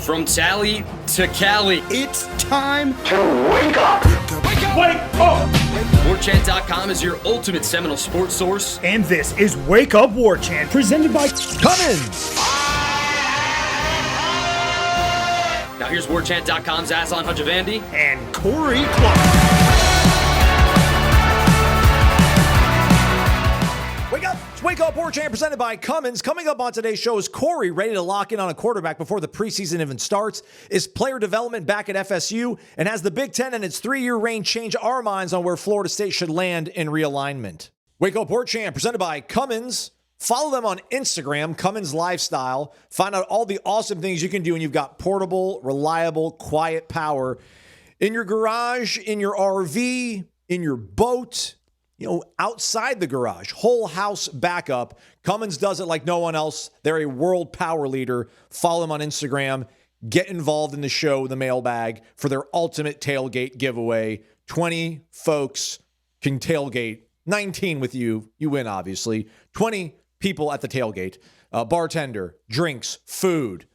From Tally to Cali, It's time to wake up. Wake up! Wake up! Warchant.com is your ultimate Seminole sports source. And this is Wake Up Warchant, presented by Cummins. Now here's Warchant.com's Aslan Hajavandi And Corey Clark. Wake Up Warchant presented by Cummins. Coming up on today's show is Corey ready to lock in on a quarterback before the preseason even starts. Is player development back at FSU? And has the Big Ten and its 3-year reign changed our minds on where Florida State should land in realignment? Wake Up Warchant presented by Cummins. Follow them on Instagram, CumminsLifestyle. Find out all the awesome things you can do when you've got portable, reliable, quiet power in your garage, in your RV, in your boat, outside the garage, whole house backup. Cummins does it like no one else. They're a world power leader. Follow them on Instagram. Get involved in the show, the mailbag, for their ultimate tailgate giveaway. 20 folks can tailgate. 19 with you. You win, obviously. 20 people at the tailgate. Bartender, drinks, food,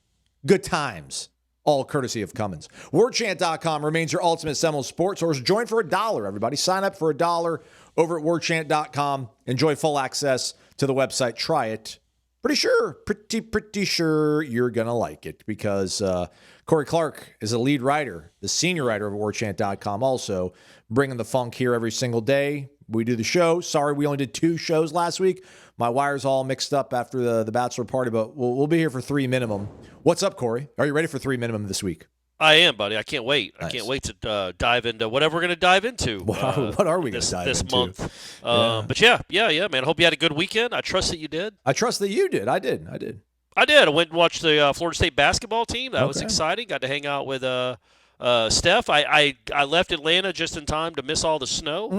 good times. All courtesy of Cummins. Warchant.com remains your ultimate Seminole sports source. Join for $1, everybody. Sign up for $1 over at Warchant.com. Enjoy full access to the website. Try it. Pretty sure you're going to like it because Corey Clark is a lead writer, the senior writer of Warchant.com, also bringing the funk here every single day. We do the show. Sorry, we only did 2 shows last week. My wire's all mixed up after the bachelor party, but we'll be here for 3 minimum. What's up, Corey? Are you ready for 3 minimum this week? I am, buddy. I can't wait. Nice. I can't wait to dive into whatever we're going to dive into. What are we going to dive this into? month? But yeah, man. I hope you had a good weekend. I trust that you did. I trust that you did. I did. I went and watched the Florida State basketball team. That was exciting. Got to hang out with Steph. I left Atlanta just in time to miss all the snow,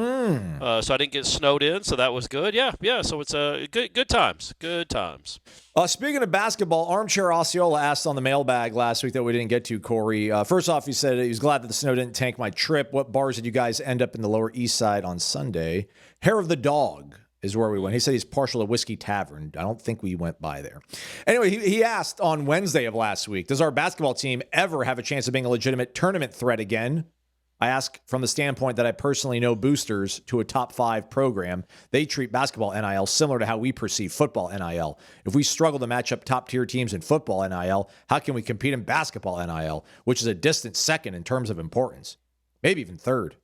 so I didn't get snowed in. So that was good. Yeah. So it's good times. Good times. Speaking of basketball, Armchair Osceola asked on the mailbag last week that we didn't get to, Corey. First off, he said he was glad that the snow didn't tank my trip. What bars did you guys end up in the Lower East Side on Sunday? Hair of the Dog is where we went. He said he's partial to Whiskey Tavern. I don't think we went by there. Anyway, he asked on Wednesday of last week, does our basketball team ever have a chance of being a legitimate tournament threat again? I ask from the standpoint that I personally know boosters to a top 5 program. They treat basketball NIL similar to how we perceive football NIL. If we struggle to match up top tier teams in football NIL, how can we compete in basketball NIL, which is a distant second in terms of importance? Maybe even third.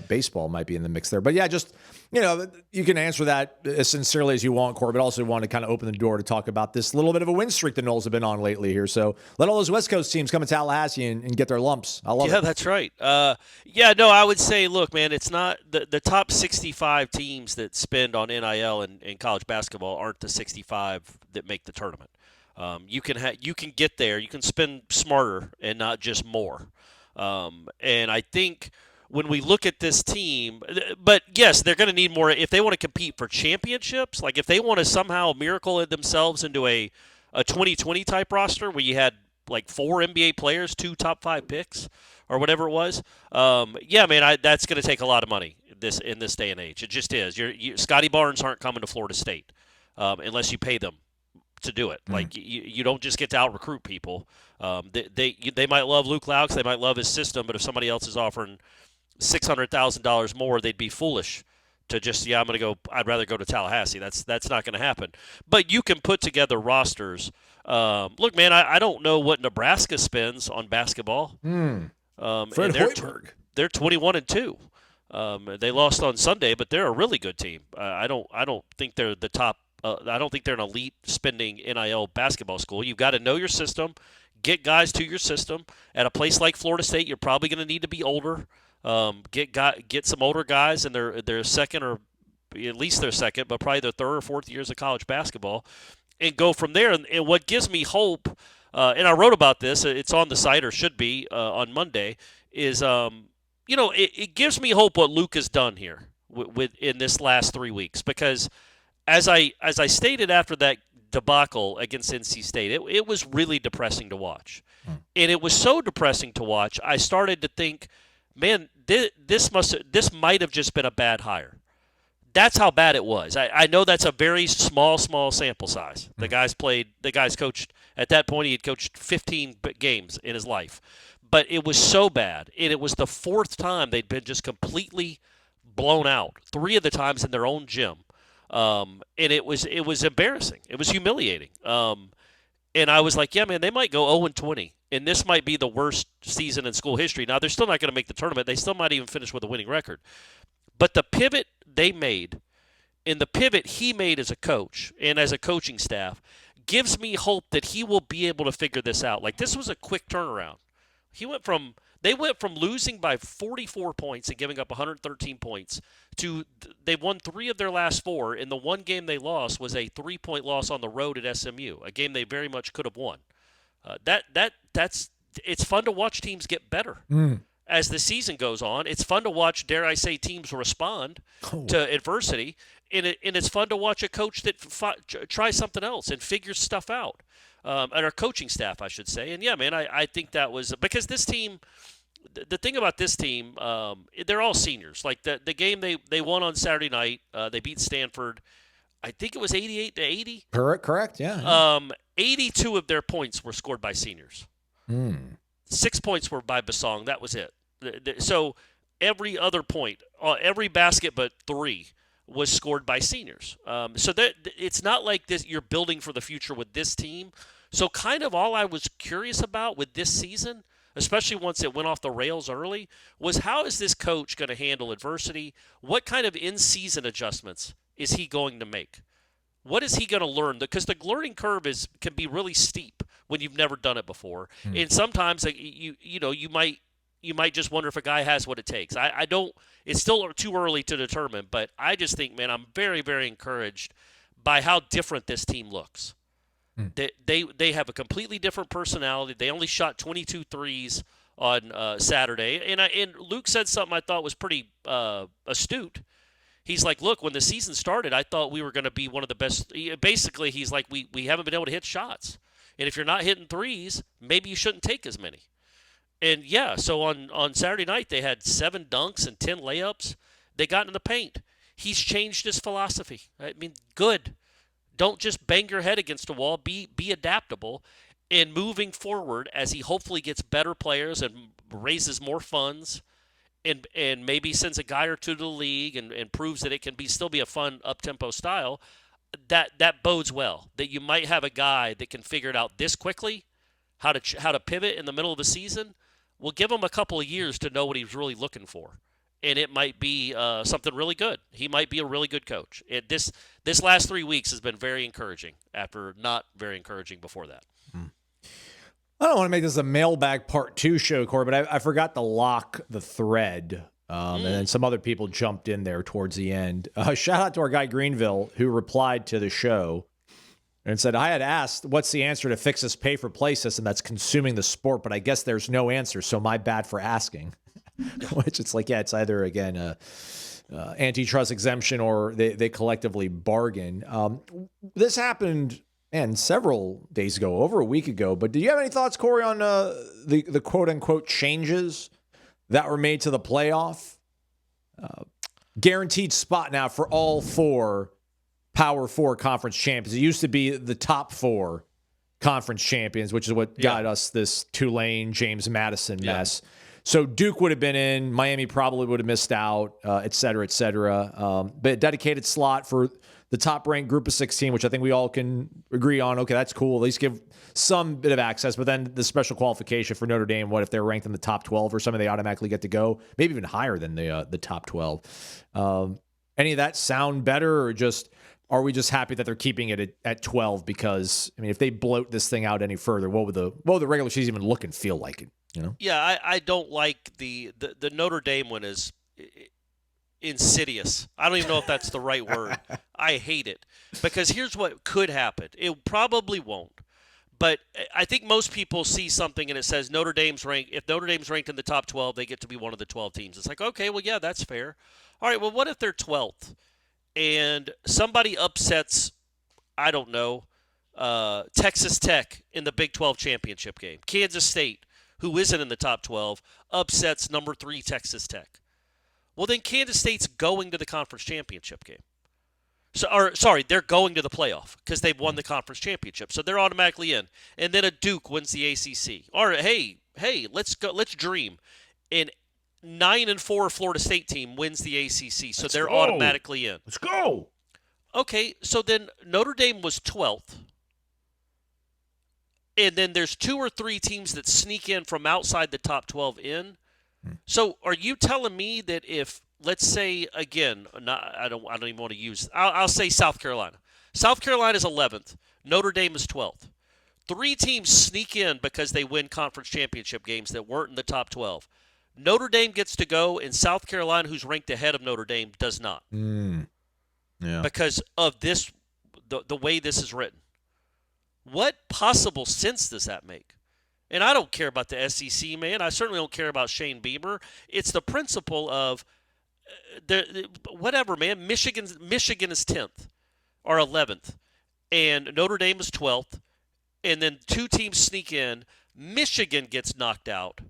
Baseball might be in the mix there. But yeah, just, you can answer that as sincerely as you want, Corey, but also want to kind of open the door to talk about this little bit of a win streak the Noles have been on lately here. So let all those West Coast teams come to Tallahassee and get their lumps. I love it. Yeah, that's right. I would say, look, man, it's not the top 65 teams that spend on NIL in college basketball aren't the 65 that make the tournament. You can get there. You can spend smarter and not just more. And I think when we look at this team, but yes, they're going to need more if they want to compete for championships. Like if they want to somehow miracle themselves into a 2020 type roster where you had like 4 NBA players, 2 top 5 picks or whatever it was. That's going to take a lot of money in this day and age. It just is. Scotty Barnes aren't coming to Florida State unless you pay them to do it. Like you don't just get to out recruit people. They might love Luke Laux, they might love his system, but if somebody else is offering $600,000 more, they'd be foolish to just, I'd rather go to Tallahassee. That's not going to happen. But you can put together rosters. Look, man, I don't know what Nebraska spends on basketball. Fred Hoiberg. They're 21-2. They lost on Sunday, but they're a really good team. I don't think they're the top. I don't think they're an elite spending NIL basketball school. You've got to know your system, get guys to your system. At a place like Florida State, you're probably going to need to be older. Get some older guys in their second, or at least their second, but probably their third or fourth years of college basketball, and go from there. And what gives me hope, and I wrote about this, it's on the site or should be on Monday, is it gives me hope what Luke has done here in this last 3 weeks, because as I stated after that debacle against NC State, it was really depressing to watch, and it was so depressing to watch. I started to think, man, this might have just been a bad hire. That's how bad it was. I know that's a very small sample size. The guys coached At that point, he had coached 15 games in his life. But it was so bad, and it was the fourth time they'd been just completely blown out. 3 of the times in their own gym. And it was embarrassing. It was humiliating. And I was like, yeah, man, they might go 0-20, and this might be the worst season in school history. Now, they're still not going to make the tournament. They still might even finish with a winning record. But the pivot they made, and the pivot he made as a coach and as a coaching staff, gives me hope that he will be able to figure this out. Like, this was a quick turnaround. They went from losing by 44 points and giving up 113 points to they won 3 of their last 4, and the one game they lost was a 3-point loss on the road at SMU, a game they very much could have won. It's fun to watch teams get better as the season goes on. It's fun to watch, dare I say, teams respond to adversity, and it's fun to watch a coach that tries something else and figures stuff out. And our coaching staff, I should say. And, yeah, man, I think that was – because this team – the thing about this team, they're all seniors. Like, the game they won on Saturday night, they beat Stanford. I think it was 88-80. Correct, yeah. 82 of their points were scored by seniors. 6 points were by Basong. That was it. So every other point, every basket but 3 was scored by seniors. So that it's not like this. You're building for the future with this team. So kind of all I was curious about with this season, especially once it went off the rails early, was how is this coach going to handle adversity? What kind of in-season adjustments is he going to make? What is he going to learn? Because the learning curve can be really steep when you've never done it before, and sometimes you might just wonder if a guy has what it takes. I don't. It's still too early to determine, but I just think, man, I'm very, very encouraged by how different this team looks. They have a completely different personality. They only shot 22 threes on Saturday, and Luke said something I thought was pretty astute. He's like, look, when the season started, I thought we were going to be one of the best. Basically, he's like, we haven't been able to hit shots, and if you're not hitting threes, maybe you shouldn't take as many. And, yeah, so on Saturday night they had 7 dunks and 10 layups. They got in the paint. He's changed his philosophy. I mean, good. Don't just bang your head against a wall. Be adaptable. And moving forward, as he hopefully gets better players and raises more funds and maybe sends a guy or two to the league and proves that it can still be a fun up-tempo style, that bodes well. That you might have a guy that can figure it out this quickly, how to pivot in the middle of the season. We'll give him a couple of years to know what he's really looking for, and it might be something really good. He might be a really good coach. This last 3 weeks has been very encouraging after not very encouraging before that. I don't want to make this a mailbag part 2 show, Corey, but I forgot to lock the thread, and then some other people jumped in there towards the end. Shout out to our guy Greenville, who replied to the show and said, I had asked, what's the answer to fix this pay-for-play system that's consuming the sport, but I guess there's no answer, so my bad for asking. Which it's like, yeah, it's either, again, antitrust exemption or they collectively bargain. This happened, several days ago, over a week ago, but do you have any thoughts, Corey, on the quote-unquote changes that were made to the playoff? Guaranteed spot now for all 4 Power 4 conference champions. It used to be the top 4 conference champions, which is what got us this Tulane, James Madison mess. So Duke would have been in, Miami probably would have missed out, et cetera, et cetera. But a dedicated slot for the top-ranked group of 16, which I think we all can agree on. Okay, that's cool. At least give some bit of access. But then the special qualification for Notre Dame, what if they're ranked in the top 12 or something, they automatically get to go, maybe even higher than the top 12. Any of that sound better, or just are we just happy that they're keeping it at 12? Because, I mean, if they bloat this thing out any further, what would the regular season even look and feel like? You know? Yeah, I don't like the Notre Dame one is insidious. I don't even know if that's the right word. I hate it because here's what could happen. It probably won't, but I think most people see something and it says Notre Dame's ranked. If Notre Dame's ranked in the top 12, they get to be one of the 12 teams. It's like, okay, well, yeah, that's fair. All right, well, what if they're 12th and somebody upsets, I don't know, Texas Tech in the Big 12 championship game? Kansas State, who isn't in the top 12, upsets number 3 Texas Tech. Well, then Kansas State's going to the conference championship game. They're going to the playoff because they've won the conference championship, so they're automatically in. And then a Duke wins the ACC. Or hey, let's go. Let's dream. An 9-4 Florida State team wins the ACC, so they're automatically in. Let's go. Okay, so then Notre Dame was 12th. And then there's 2 or 3 teams that sneak in from outside the top 12 in. So are you telling me that if, let's say, again, I don't even want to use, I'll say South Carolina. South Carolina is 11th. Notre Dame is 12th. 3 teams sneak in because they win conference championship games that weren't in the top 12. Notre Dame gets to go, and South Carolina, who's ranked ahead of Notre Dame, does not. Yeah. Because of this, the way this is written. What possible sense does that make? And I don't care about the SEC, man. I certainly don't care about Shane Beamer. It's the principle of whatever, man. Michigan is 10th or 11th, and Notre Dame is 12th, and then 2 teams sneak in. Michigan gets knocked out,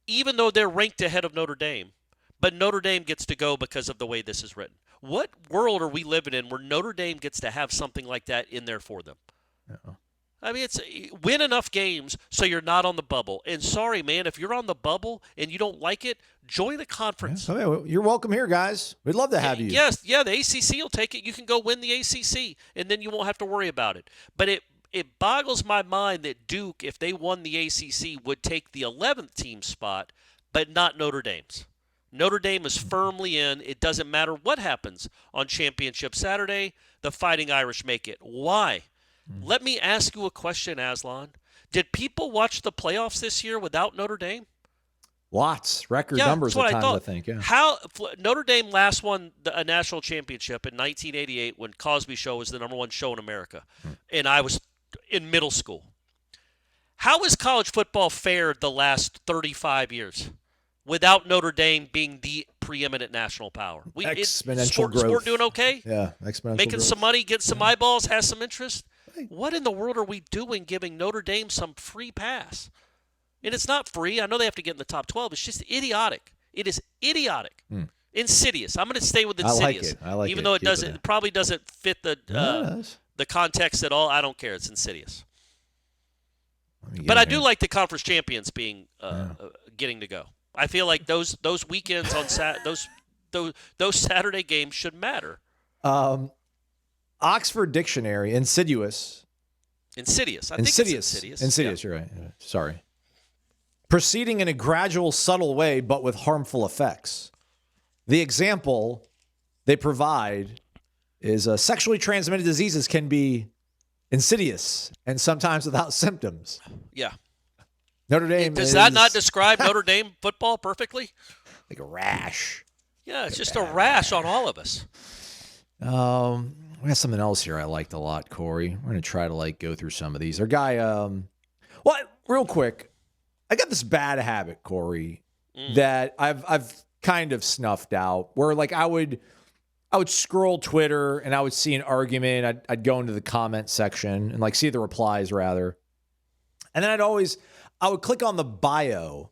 even though they're ranked ahead of Notre Dame. But Notre Dame gets to go because of the way this is written. What world are we living in where Notre Dame gets to have something like that in there for them? Yeah. I mean, it's win enough games so you're not on the bubble. And sorry, man, if you're on the bubble and you don't like it, join the conference. Yeah. So, you're welcome here, guys. We'd love to have you. Yes, the ACC will take it. You can go win the ACC, and then you won't have to worry about it. But it boggles my mind that Duke, if they won the ACC, would take the 11th team spot, but not Notre Dame's. Notre Dame is firmly in. It doesn't matter what happens on Championship Saturday. The Fighting Irish make it. Why? Let me ask you a question, Aslan. Did people watch the playoffs this year without Notre Dame? Lots. Record numbers at times, I think. Yeah. How Notre Dame last won a national championship in 1988 when Cosby Show was the number 1 show in America, and I was in middle school. How has college football fared the last 35 years without Notre Dame being the preeminent national power? Exponential growth. Sport doing okay? Yeah, exponential Making growth. some money, getting some eyeballs, has some interest. What in the world are we doing giving Notre Dame some free pass? And it's not free. I know they have to get in the top 12. It's just idiotic. It is idiotic. Insidious. I'm going to stay with insidious. I like it. Even though it probably doesn't fit the context at all. I don't care. It's insidious. But I do like the conference champions being getting to go. I feel like those weekends on those Saturday games should matter. Oxford Dictionary, insidious. Insidious. I think it's insidious. Insidious, you're right. Sorry. Proceeding in a gradual, subtle way, but with harmful effects. The example they provide is sexually transmitted diseases can be insidious and sometimes without symptoms. Yeah. Notre Dame Does that not describe Notre Dame football perfectly? Like a rash. Yeah, it's just a rash on all of us. We got something else here I liked a lot, Corey. We're going to try to go through some of these. Our guy, real quick, I got this bad habit, Corey, that I've kind of snuffed out where I would scroll Twitter and I would see an argument. I'd go into the comment section and see the replies rather. And then I would click on the bio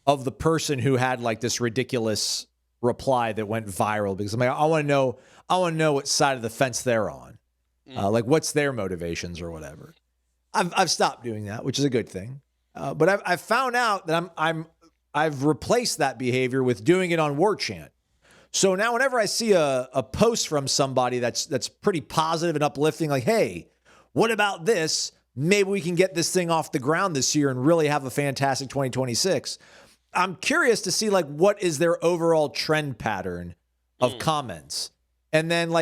of the person who had this ridiculous reply that went viral because I want to know what side of the fence they're on. What's their motivations or whatever. I've stopped doing that, which is a good thing. But I've found out that I've replaced that behavior with doing it on Warchant. So now whenever I see a post from somebody that's pretty positive and uplifting, hey, what about this? Maybe we can get this thing off the ground this year and really have a fantastic 2026. I'm curious to see what is their overall trend pattern of comments. And then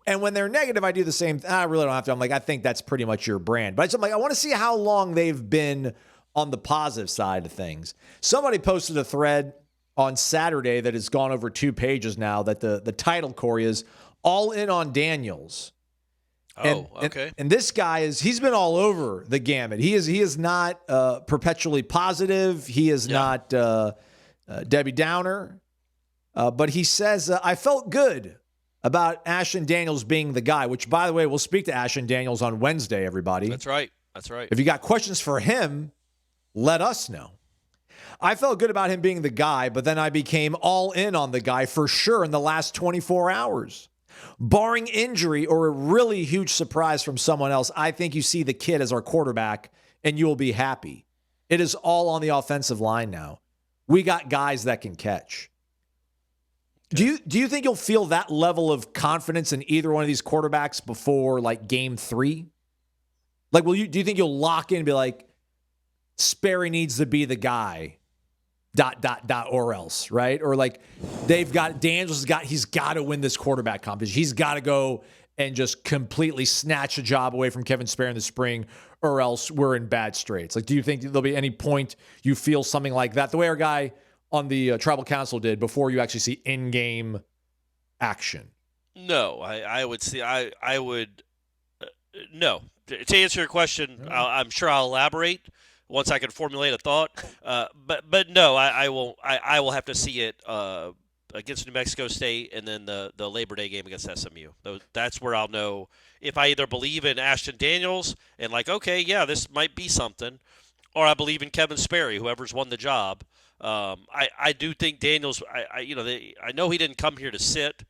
and when they're negative, I do the same thing. I really don't have to. I think that's pretty much your brand. But I want to see how long they've been on the positive side of things. Somebody posted a thread on Saturday that has gone over 2 pages now that the title, Corey, is All In on Daniels. Okay. And this guy he's been all over the gamut. He is not perpetually positive. He is not Debbie Downer. But he says, I felt good about Ashton Daniels being the guy, which, by the way, we'll speak to Ashton Daniels on Wednesday, everybody. That's right. If you got questions for him, let us know. I felt good about him being the guy, but then I became all in on the guy for sure in the last 24 hours. Barring injury or a really huge surprise from someone else, I think you see the kid as our quarterback and you will be happy. It is all on the offensive line now. We got guys that can catch. Do you think you'll feel that level of confidence in either one of these quarterbacks before like game 3? Like, do you think you'll lock in and be like, Sperry needs to be the guy, ... or else, right? Or like Daniels he's got to win this quarterback competition. He's got to go and just completely snatch a job away from Kevin Sperry in the spring, or else we're in bad straits. Like, do you think there'll be any point you feel something like that? The way our guy on the tribal council did before you actually see in-game action? No, I would see. I would no. To answer your question, I'm sure I'll elaborate once I can formulate a thought. But no, I won't. I will have to see it against New Mexico State and then the Labor Day game against SMU. That's where I'll know if I either believe in Ashton Daniels and like, okay, yeah, this might be something, or I believe in Kevin Sperry, whoever's won the job. I do think Daniels. I know he didn't come here to sit.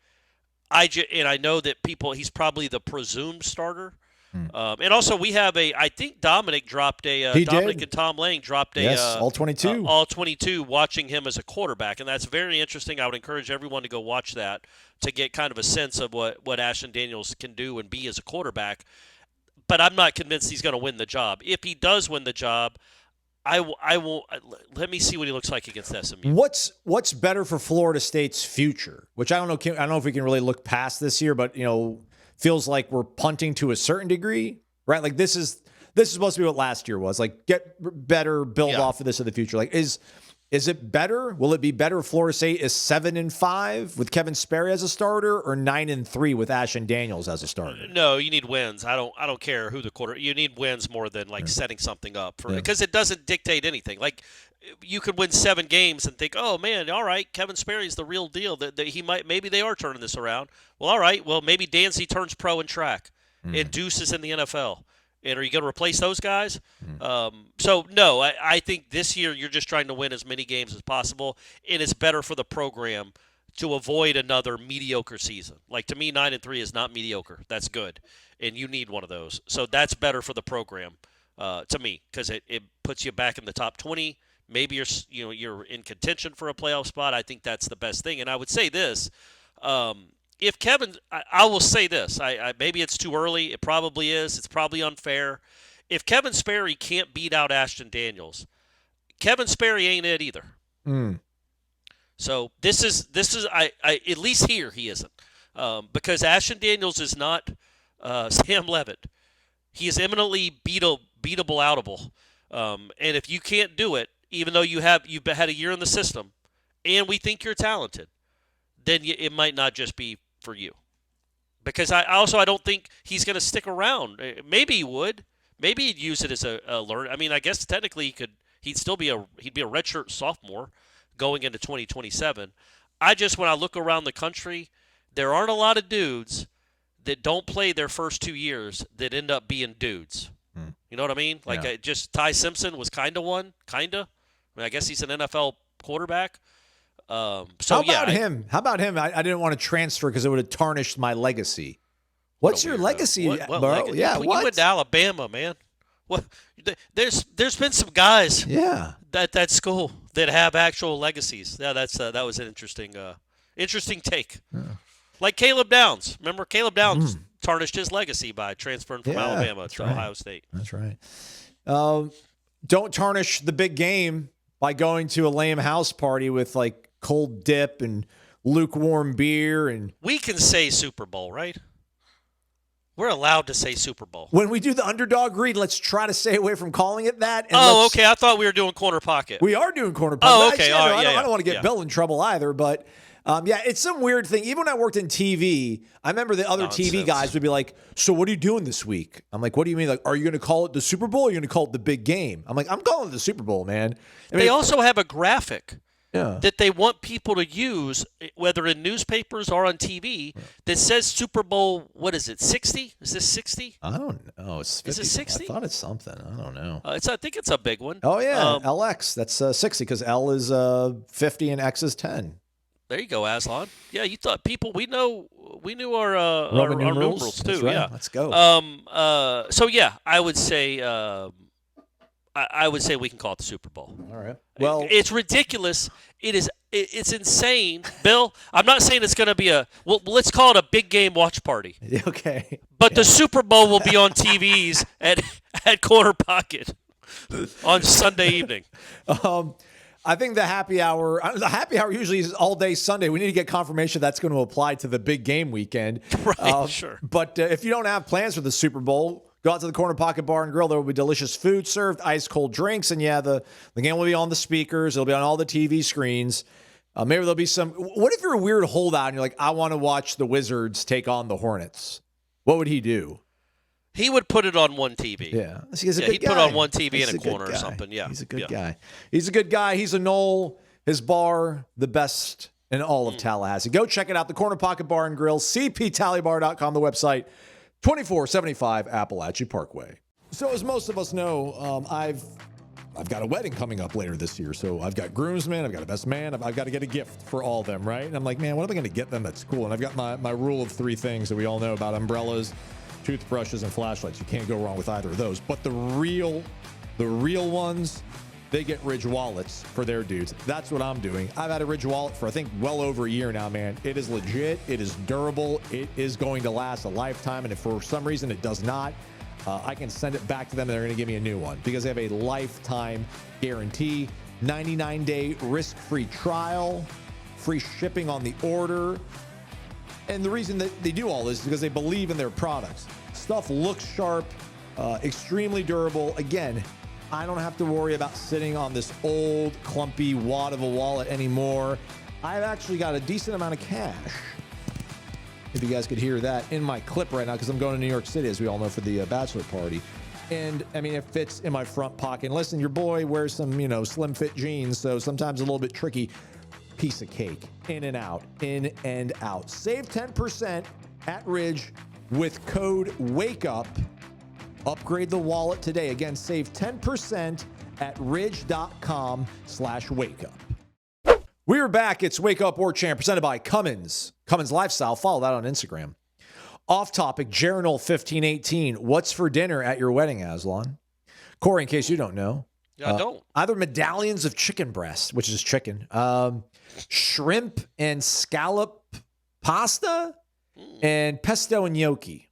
And I know that he's probably the presumed starter. And also we have I think Dominic dropped Dominic and Tom Lang dropped all 22. All 22 watching him as a quarterback. And that's very interesting. I would encourage everyone to go watch that to get kind of a sense of what Ashton Daniels can do and be as a quarterback. But I'm not convinced he's going to win the job. If he does win the job, I won't. Let me see what he looks like against SMU. What's better for Florida State's future? Which I don't know. I don't know if we can really look past this year, but feels like we're punting to a certain degree, right? Like this is supposed to be what last year was. Like get better, build off of this in the future. Like is it better? Will it be better if Florida State is 7-5 with Kevin Sperry as a starter, or 9-3 with Ashton Daniels as a starter? No, you need wins. I don't care who the quarter. You need wins more than like setting something up for because it doesn't dictate anything. Like you could win 7 games and think, oh man, all right, Kevin Sperry's the real deal. That maybe they are turning this around. Well, all right, well maybe Dancy turns pro in track and Deuce is in the NFL. And are you going to replace those guys? So, no, I think this year you're just trying to win as many games as possible, and it's better for the program to avoid another mediocre season. Like, to me, 9-3 is not mediocre. That's good, and you need one of those. So that's better for the program to me because it puts you back in the top 20. Maybe you're in contention for a playoff spot. I think that's the best thing. And I would say this. If Kevin, I will say this. Maybe it's too early. It probably is. It's probably unfair. If Kevin Sperry can't beat out Ashton Daniels, Kevin Sperry ain't it either. So this is at least here he isn't because Ashton Daniels is not Sam Levitt. He is eminently beatable, outable. And if you can't do it, even though you've had a year in the system, and we think you're talented, then it might not just be for you. Because I don't think he's going to stick around. Maybe he would. Maybe he'd use it as a learn. I mean, I guess technically he'd be a redshirt sophomore going into 2027. When I look around the country, there aren't a lot of dudes that don't play their first 2 years that end up being dudes. You know what I mean? Like just Ty Simpson was kind of one, kind of. I mean, I guess he's an NFL quarterback. How about him? I didn't want to transfer because it would have tarnished my legacy. What's your legacy, bro? Legacy? Yeah, you went to Alabama, man. What? There's been some guys. Yeah. That school that have actual legacies. Yeah, that was an interesting take. Yeah. Like Caleb Downs. Remember Caleb Downs tarnished his legacy by transferring from Alabama to Ohio State. That's right. Don't tarnish the big game by going to a lame house party with like cold dip and lukewarm beer. And we can say Super Bowl, right? We're allowed to say Super Bowl. When we do the underdog read, let's try to stay away from calling it that. Okay. I thought we were doing corner pocket. We are doing corner pocket. Oh, okay. I don't want to get Bill in trouble either, but it's some weird thing. Even when I worked in TV, I remember the other TV guys would be like, so what are you doing this week? I'm like, what do you mean? Like, are you going to call it the Super Bowl or are you going to call it the big game? I'm like, I'm calling it the Super Bowl, man. They also have a graphic that they want people to use, whether in newspapers or on TV, that says Super Bowl, what is it, 60? Is this 60? I don't know. It's 50. Is it 60? I thought it's something. I don't know. I think it's a big one. Oh, yeah. LX. That's 60 because L is 50 and X is 10. There you go, Aslan. Yeah, you thought people we knew our Roman numerals too. That's right. Yeah, Let's go. So yeah, I would say I would say we can call it the Super Bowl. All right. Well, it's ridiculous. It's insane, Bill. I'm not saying it's going to be let's call it a big game watch party. Okay. But the Super Bowl will be on TVs at Corner Pocket on Sunday evening. I think the happy hour usually is all day Sunday. We need to get confirmation that's going to apply to the big game weekend. Right, sure. But if you don't have plans for the Super Bowl, go out to the Corner Pocket Bar and Grill. There will be delicious food served, ice cold drinks, and yeah, the game will be on the speakers. It'll be on all the TV screens. Maybe there'll be some. What if you're a weird holdout and you're like, I want to watch the Wizards take on the Hornets? What would he do? He would put it on one TV. Yeah, he's a good he'd guy. put it on one TV He's in a corner or something. Yeah, he's a good guy. He's a good guy. He's a Nole. His bar, the best in all of Tallahassee. Go check it out. The Corner Pocket Bar and Grill, cptallybar.com, the website, 2475 Appalachia Parkway. So as most of us know, I've got a wedding coming up later this year. So I've got groomsmen, I've got a best man, I've got to get a gift for all of them, right? And I'm like, man, what am I going to get them that's cool? And I've got my rule of 3 things that we all know about: umbrellas, toothbrushes, and flashlights. You can't go wrong with either of those. But the real ones, they get Ridge wallets for their dudes. That's what I'm doing. I've had a Ridge wallet for, I think, well over a year now, man. It is legit. It is durable. It is going to last a lifetime. And if for some reason it does not, I can send it back to them and they're going to give me a new one because they have a lifetime guarantee, 99-day risk-free trial, free shipping on the order. And the reason that they do all this is because they believe in their products. Stuff looks sharp, extremely durable. Again, I don't have to worry about sitting on this old, clumpy wad of a wallet anymore. I've actually got a decent amount of cash, if you guys could hear that, in my clip right now because I'm going to New York City, as we all know, for the bachelor party. And, I mean, it fits in my front pocket. And listen, your boy wears some, slim fit jeans, so sometimes a little bit tricky. Piece of cake. In and out. In and out. Save 10% at Ridge with code WAKEUP. Upgrade the wallet today. Again, save 10% at ridge.com/wakeup. We are back. It's Wake Up Warchant presented by CumminsLifestyle. Follow that on Instagram. Off topic, Geranol 1518. What's for dinner at your wedding, Aslan? Corey, in case you don't know. Yeah, I don't. Either medallions of chicken breast, which is chicken, shrimp and scallop pasta, and pesto and gnocchi.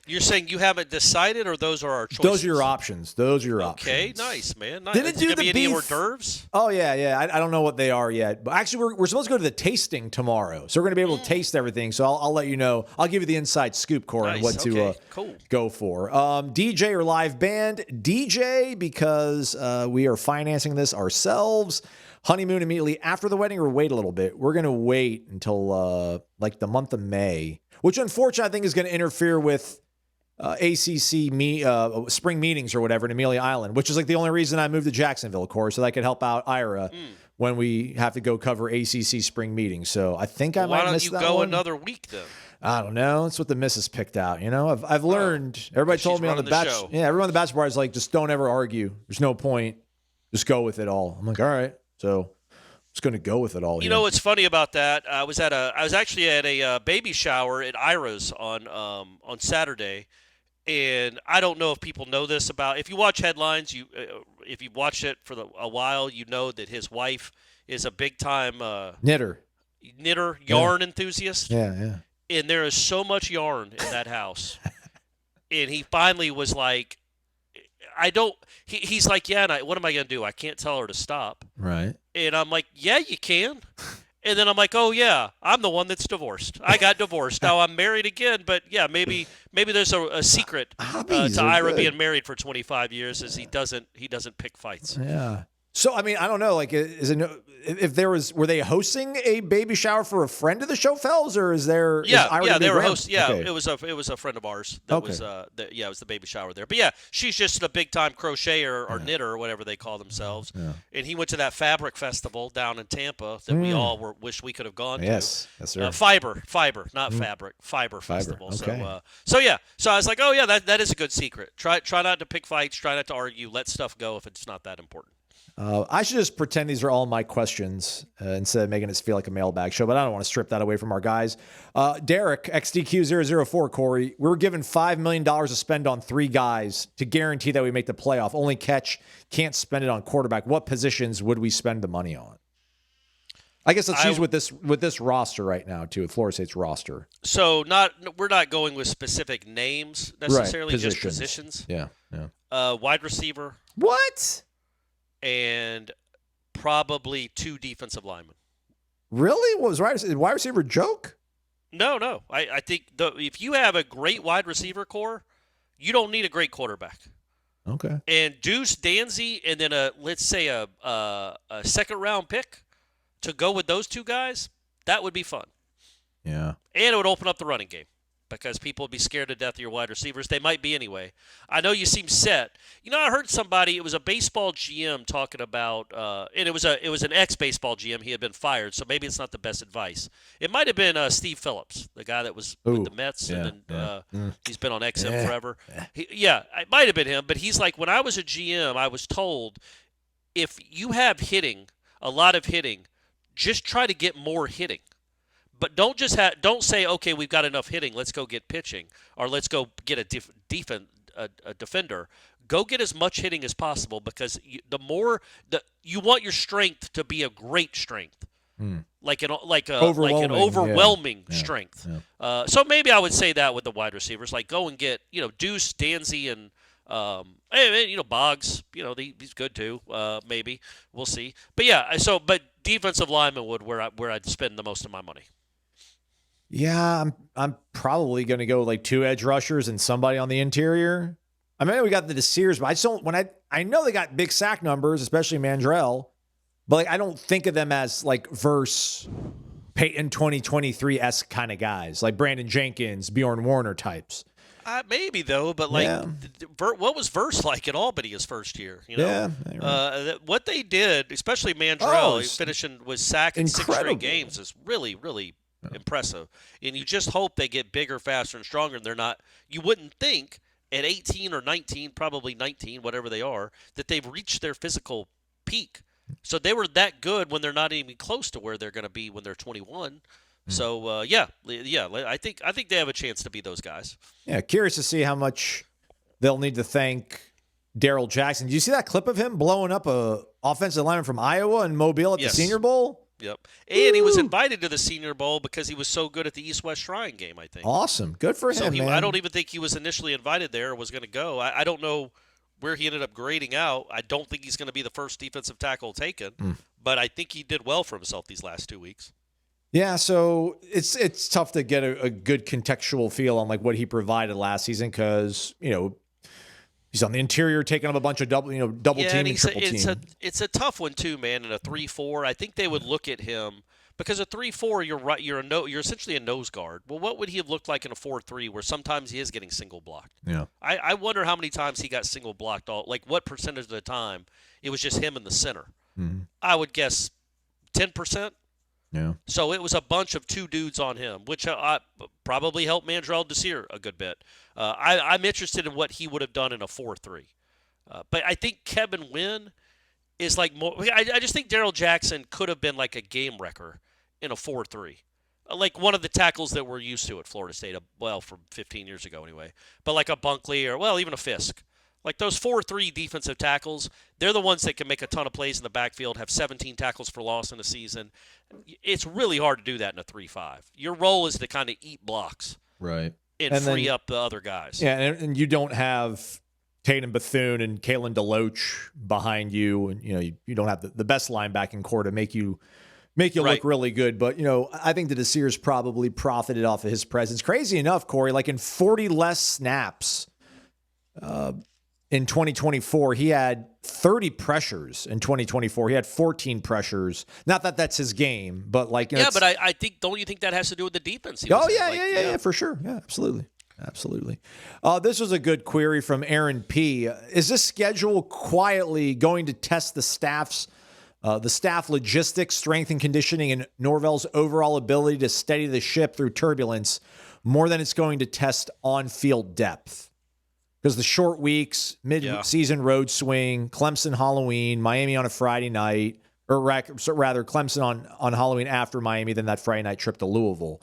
You're saying you haven't decided, or those are our choices? Those are your options. Okay, nice, man. Nice. Didn't do the any beef. hors d'oeuvres? Oh, yeah. I don't know what they are yet. But actually, we're supposed to go to the tasting tomorrow. So we're going to be able to taste everything. So I'll let you know. I'll give you the inside scoop, Corey, on what to go for. DJ or live band? DJ, because we are financing this ourselves. Honeymoon immediately after the wedding, or wait a little bit? We're going to wait until like the month of May, which unfortunately I think is going to interfere with ACC spring meetings or whatever in Amelia Island, which is like the only reason I moved to Jacksonville, of course, so that I could help out Ira when we have to go cover ACC spring meetings. So I think I might miss that one. Why don't you go another week then? I don't know. It's what the missus picked out. I've learned. Everybody told me on the Bachelor. Yeah, everyone on the Bachelor Bar is like, just don't ever argue. There's no point. Just go with it all. I'm like, all right. So I'm just going to go with it all. You know what's funny about that? I was actually at a baby shower at Ira's on Saturday. And I don't know if people know this about. If you watch headlines, if you've watched it for a while, you know that his wife is a big time knitter, yarn enthusiast. Yeah. And there is so much yarn in that house. And he finally was like, He's like, yeah. And what am I gonna do? I can't tell her to stop. Right. And I'm like, yeah, you can. And then I'm like, oh, yeah, I'm the one that's divorced. I got divorced. Now I'm married again. But, yeah, maybe there's a secret to Ira being married for 25 years is he doesn't pick fights. Yeah. So, I mean, I don't know. Like, were they hosting a baby shower for a friend of the Schofells, or is there? Yeah, they were hosting. Yeah, okay. it was a friend of ours. That was it was the baby shower there. But yeah, she's just a big time crocheter or knitter or whatever they call themselves. Yeah. And he went to that fabric festival down in Tampa that we all wish we could have gone to. Yes, sir. Fiber, not fabric. Fiber festival. Okay. So I was like, oh yeah, that is a good secret. Try not to pick fights. Try not to argue. Let stuff go if it's not that important. I should just pretend these are all my questions instead of making it feel like a mailbag show, but I don't want to strip that away from our guys. Derek, XDQ004, Corey, we were given $5 million to spend on 3 guys to guarantee that we make the playoff. Only catch, can't spend it on quarterback. What positions would we spend the money on? I guess let's use with this roster right now, too, with Florida State's roster. So we're not going with specific names necessarily, right, just positions. Yeah. Wide receiver. What? And probably 2 defensive linemen. Really? What was wide receiver joke? No. I think if you have a great wide receiver core, you don't need a great quarterback. Okay. And Deuce Danzy, and then let's say a second round pick to go with those 2 guys, that would be fun. Yeah. And it would open up the running game, because people would be scared to death of your wide receivers. They might be anyway. I know you seem set. I heard somebody, it was a baseball GM talking about, and it was an ex-baseball GM. He had been fired, so maybe it's not the best advice. It might have been Steve Phillips, the guy that was with the Mets, and then he's been on XM forever. It might have been him, but he's like, when I was a GM, I was told, if you have a lot of hitting, just try to get more hitting. But don't say, okay, we've got enough hitting, let's go get pitching, or let's go get a defender. Go get as much hitting as possible, because you want your strength to be a great strength, like an overwhelming strength. Yeah. So maybe I would say that with the wide receivers, like go and get Deuce, Danzy, and Boggs. He's good too. Maybe we'll see. But but defensive lineman would where I'd spend the most of my money. Yeah, I'm probably going to go like 2 edge rushers and somebody on the interior. I mean, we got the Desires, but I know they got big sack numbers, especially Mandrell, but I don't think of them as like verse Peyton 2023-esque kind of guys, like Brandon Jenkins, Bjorn Warner types. Maybe though, but what was Verse like at Albany his first year? Yeah, right. What they did, especially Mandrell, finishing with sack in 6 straight games, is really, really impressive. And you just hope they get bigger, faster, and stronger. And they're not. You wouldn't think at 18 or 19, probably 19, whatever they are, that they've reached their physical peak. So they were that good when they're not even close to where they're going to be when they're 21. So I think they have a chance to be those guys. Yeah, curious to see how much they'll need to thank Darrell Jackson. Did you see that clip of him blowing up a offensive lineman from Iowa and Mobile at the Senior Bowl? Yep. And he was invited to the Senior Bowl because he was so good at the East-West Shrine game, I think. Awesome. Good for him, man. I don't even think he was initially invited there or was going to go. I don't know where he ended up grading out. I don't think he's going to be the first defensive tackle taken, but I think he did well for himself these last 2 weeks. Yeah, so it's tough to get a good contextual feel on like what he provided last season because, he's on the interior taking up a bunch of double team and triple team. It's a tough one too, man. In a 3-4, I think they would look at him because a 3-4, you're right. You're essentially a nose guard. Well, what would he have looked like in a 4-3, where sometimes he is getting single blocked? Yeah, I wonder how many times he got single blocked. What percentage of the time it was just him in the center? Mm-hmm. I would guess 10%. Yeah. So it was a bunch of 2 dudes on him, which probably helped Mandrell Desir a good bit. I'm interested in what he would have done in a 4-3. But I think Kevin Wynn is like more. I just think Darrell Jackson could have been like a game wrecker in a 4-3. Like one of the tackles that we're used to at Florida State, from 15 years ago anyway. But like a Bunkley or, even a Fisk. Like those 4-3 defensive tackles, they're the ones that can make a ton of plays in the backfield, have 17 tackles for loss in a season. It's really hard to do that in a 3-5. Your role is to kind of eat blocks. Right. And free up the other guys. Yeah, and you don't have Tatum Bethune and Kalen DeLoach behind you. And, you don't have the best linebacking core to make you look really good. But, I think the Desirs probably profited off of his presence. Crazy enough, Corey, like in 40 less snaps in 2024, he had 30 pressures in 2024. He had 14 pressures. Not that that's his game, but like... but I think, don't you think that has to do with the defense? Yeah, for sure. Yeah, absolutely. This was a good query from Aaron P. Is this schedule quietly going to test the staff logistics, strength and conditioning, and Norvell's overall ability to steady the ship through turbulence more than it's going to test on-field depth? because the short weeks, mid-season road swing, Clemson Halloween, Miami on a Friday night, or rather Clemson on Halloween after Miami, then that Friday night trip to Louisville.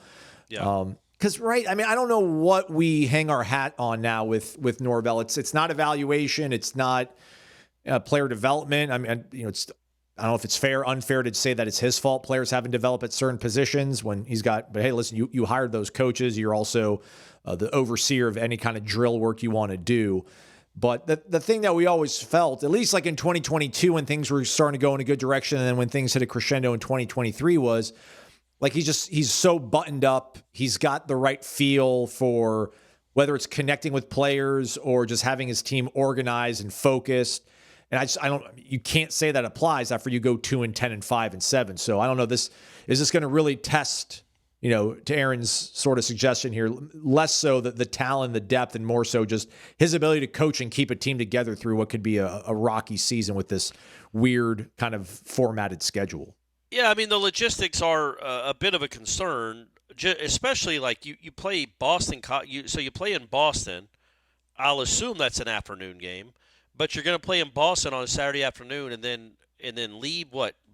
Yeah. Because, right, I mean, I don't know what we hang our hat on now with Norvell. It's not evaluation. It's not player development. I mean, I don't know if it's fair, unfair to say that it's his fault. Players haven't developed at certain positions when he's got, but hey, listen, you hired those coaches. You're also the overseer of any kind of drill work you want to do. But the thing that we always felt, at least like in 2022 when things were starting to go in a good direction, and then when things hit a crescendo in 2023, was like he's so buttoned up. He's got the right feel for whether it's connecting with players or just having his team organized and focused. And you can't say that applies after you go 2-10 and 5-7. So I don't know. Is this going to really test, to Aaron's sort of suggestion here, less so the talent, the depth, and more so just his ability to coach and keep a team together through what could be a rocky season with this weird kind of formatted schedule. Yeah, I mean, the logistics are a bit of a concern, especially like you play Boston. So you play in Boston. I'll assume that's an afternoon game, but you're going to play in Boston on a Saturday afternoon and then leave,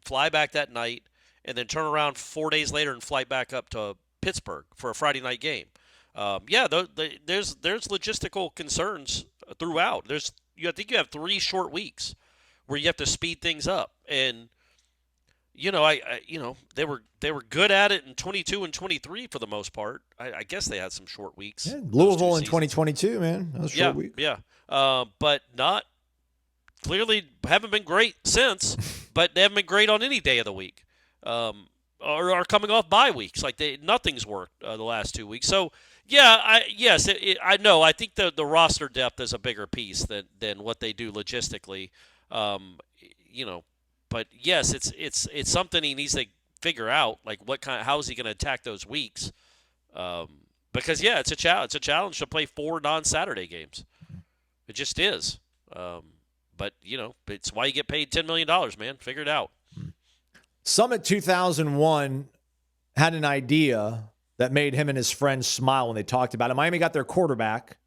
fly back that night, and then turn around 4 days later and fly back up to Pittsburgh for a Friday night game. There's logistical concerns throughout. I think you have 3 short weeks where you have to speed things up, and they were good at it in 22 and 23 for the most part. I guess they had some short weeks. Yeah, Louisville in 2022, man, that was a short week. Yeah, but not clearly haven't been great since. But they haven't been great on any day of the week. Or are coming off bye weeks. Like nothing's worked the last 2 weeks. So yeah, I know. I think the roster depth is a bigger piece than what they do logistically. But yes, it's something he needs to figure out. Like how is he going to attack those weeks? Because it's a challenge. It's a challenge to play 4 non-Saturday games. It just is. But it's why you get paid $10 million, man. Figure it out. Summit 2001 had an idea that made him and his friends smile when they talked about it. Miami got their quarterback.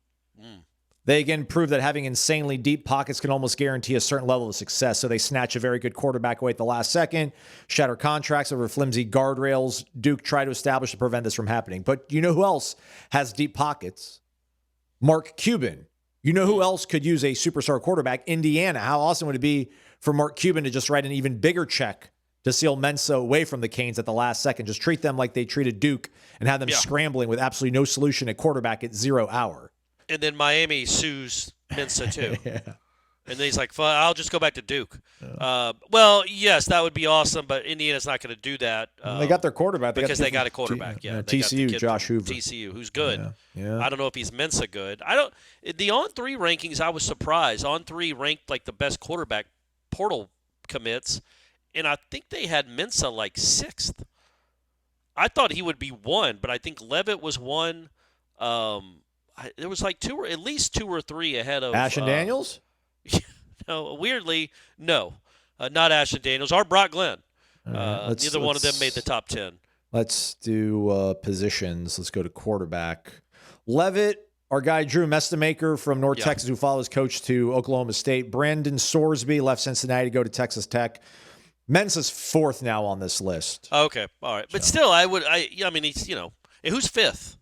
They again proved that having insanely deep pockets can almost guarantee a certain level of success. So they snatch a very good quarterback away at the last second, shatter contracts over flimsy guardrails. Duke tried to establish to prevent this from happening. But you know who else has deep pockets? Mark Cuban. You know who else could use a superstar quarterback? Indiana. How awesome would it be for Mark Cuban to just write an even bigger check to seal Mensa away from the Canes at the last second? Just treat them like they treated Duke and have them scrambling with absolutely no solution at quarterback at 0 hour. And then Miami sues Mensa too. Yeah. And then he's like, I'll just go back to Duke. Well, yes, that would be awesome, but Indiana's not going to do that. They got their quarterback. Because they got a quarterback, TCU, Josh Hoover. TCU, who's good. Yeah. I don't know if he's Mensa good. The On3 rankings, I was surprised. On3 ranked like the best quarterback portal commits, and I think they had Mensa like 6th. I thought he would be 1, but I think Levitt was 1. There was like at least 2 or 3 ahead of Ashton Daniels? No, weirdly, no. Not Ashton Daniels or Brock Glenn. Neither one of them made the top 10. Let's do positions. Let's go to quarterback. Levitt, our guy Drew Mestamaker from North Texas, who follows coach to Oklahoma State. Brandon Sorsby left Cincinnati to go to Texas Tech. Mensa's 4th now on this list. Okay, all right. But still, I mean, he's, who's 5th?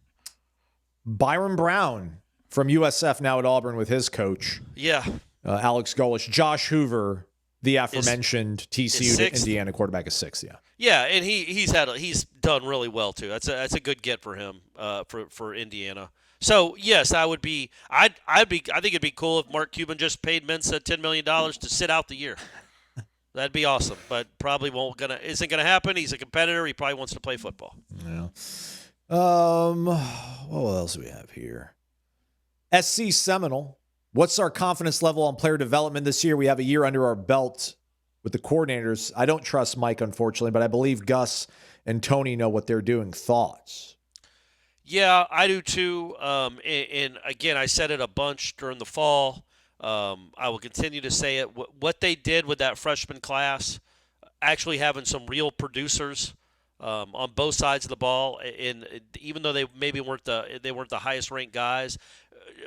Byron Brown from USF, now at Auburn with his coach. Yeah. Alex Golesh. Josh Hoover, the aforementioned TCU to Indiana quarterback, is 6th. Yeah. Yeah, and he's done really well too. That's a good get for him for Indiana. So yes, I think it'd be cool if Mark Cuban just paid Mensa $10 million to sit out the year. That'd be awesome, but probably isn't gonna happen. He's a competitor. He probably wants to play football. Yeah. What else do we have here? SC Seminole. What's our confidence level on player development this year? We have a year under our belt with the coordinators. I don't trust Mike, unfortunately, but I believe Gus and Tony know what they're doing. Thoughts? Yeah, I do too. And again, I said it a bunch during the fall. I will continue to say it. What they did with that freshman class, actually having some real producers on both sides of the ball, and even though they maybe weren't the highest ranked guys,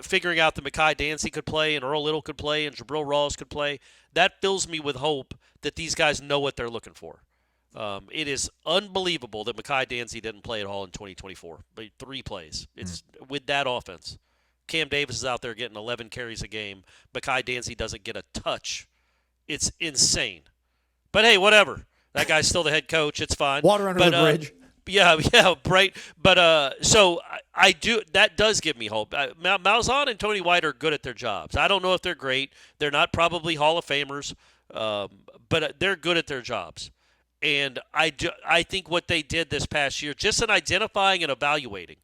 figuring out that Mekhi Dancy could play and Earl Little could play and Jabril Rawls could play, that fills me with hope that these guys know what they're looking for. It is unbelievable that Mekhi Dancy didn't play at all in 2024. But 3 plays. It's with that offense. Cam Davis is out there getting 11 carries a game. Mekhi Dancy doesn't get a touch. It's insane. But hey, whatever. That guy's still the head coach. It's fine. Water under the bridge. Yeah, right. But so I do. That does give me hope. Malzahn and Tony White are good at their jobs. I don't know if they're great. They're not probably Hall of Famers, but they're good at their jobs. And I think what they did this past year, just in identifying and evaluating,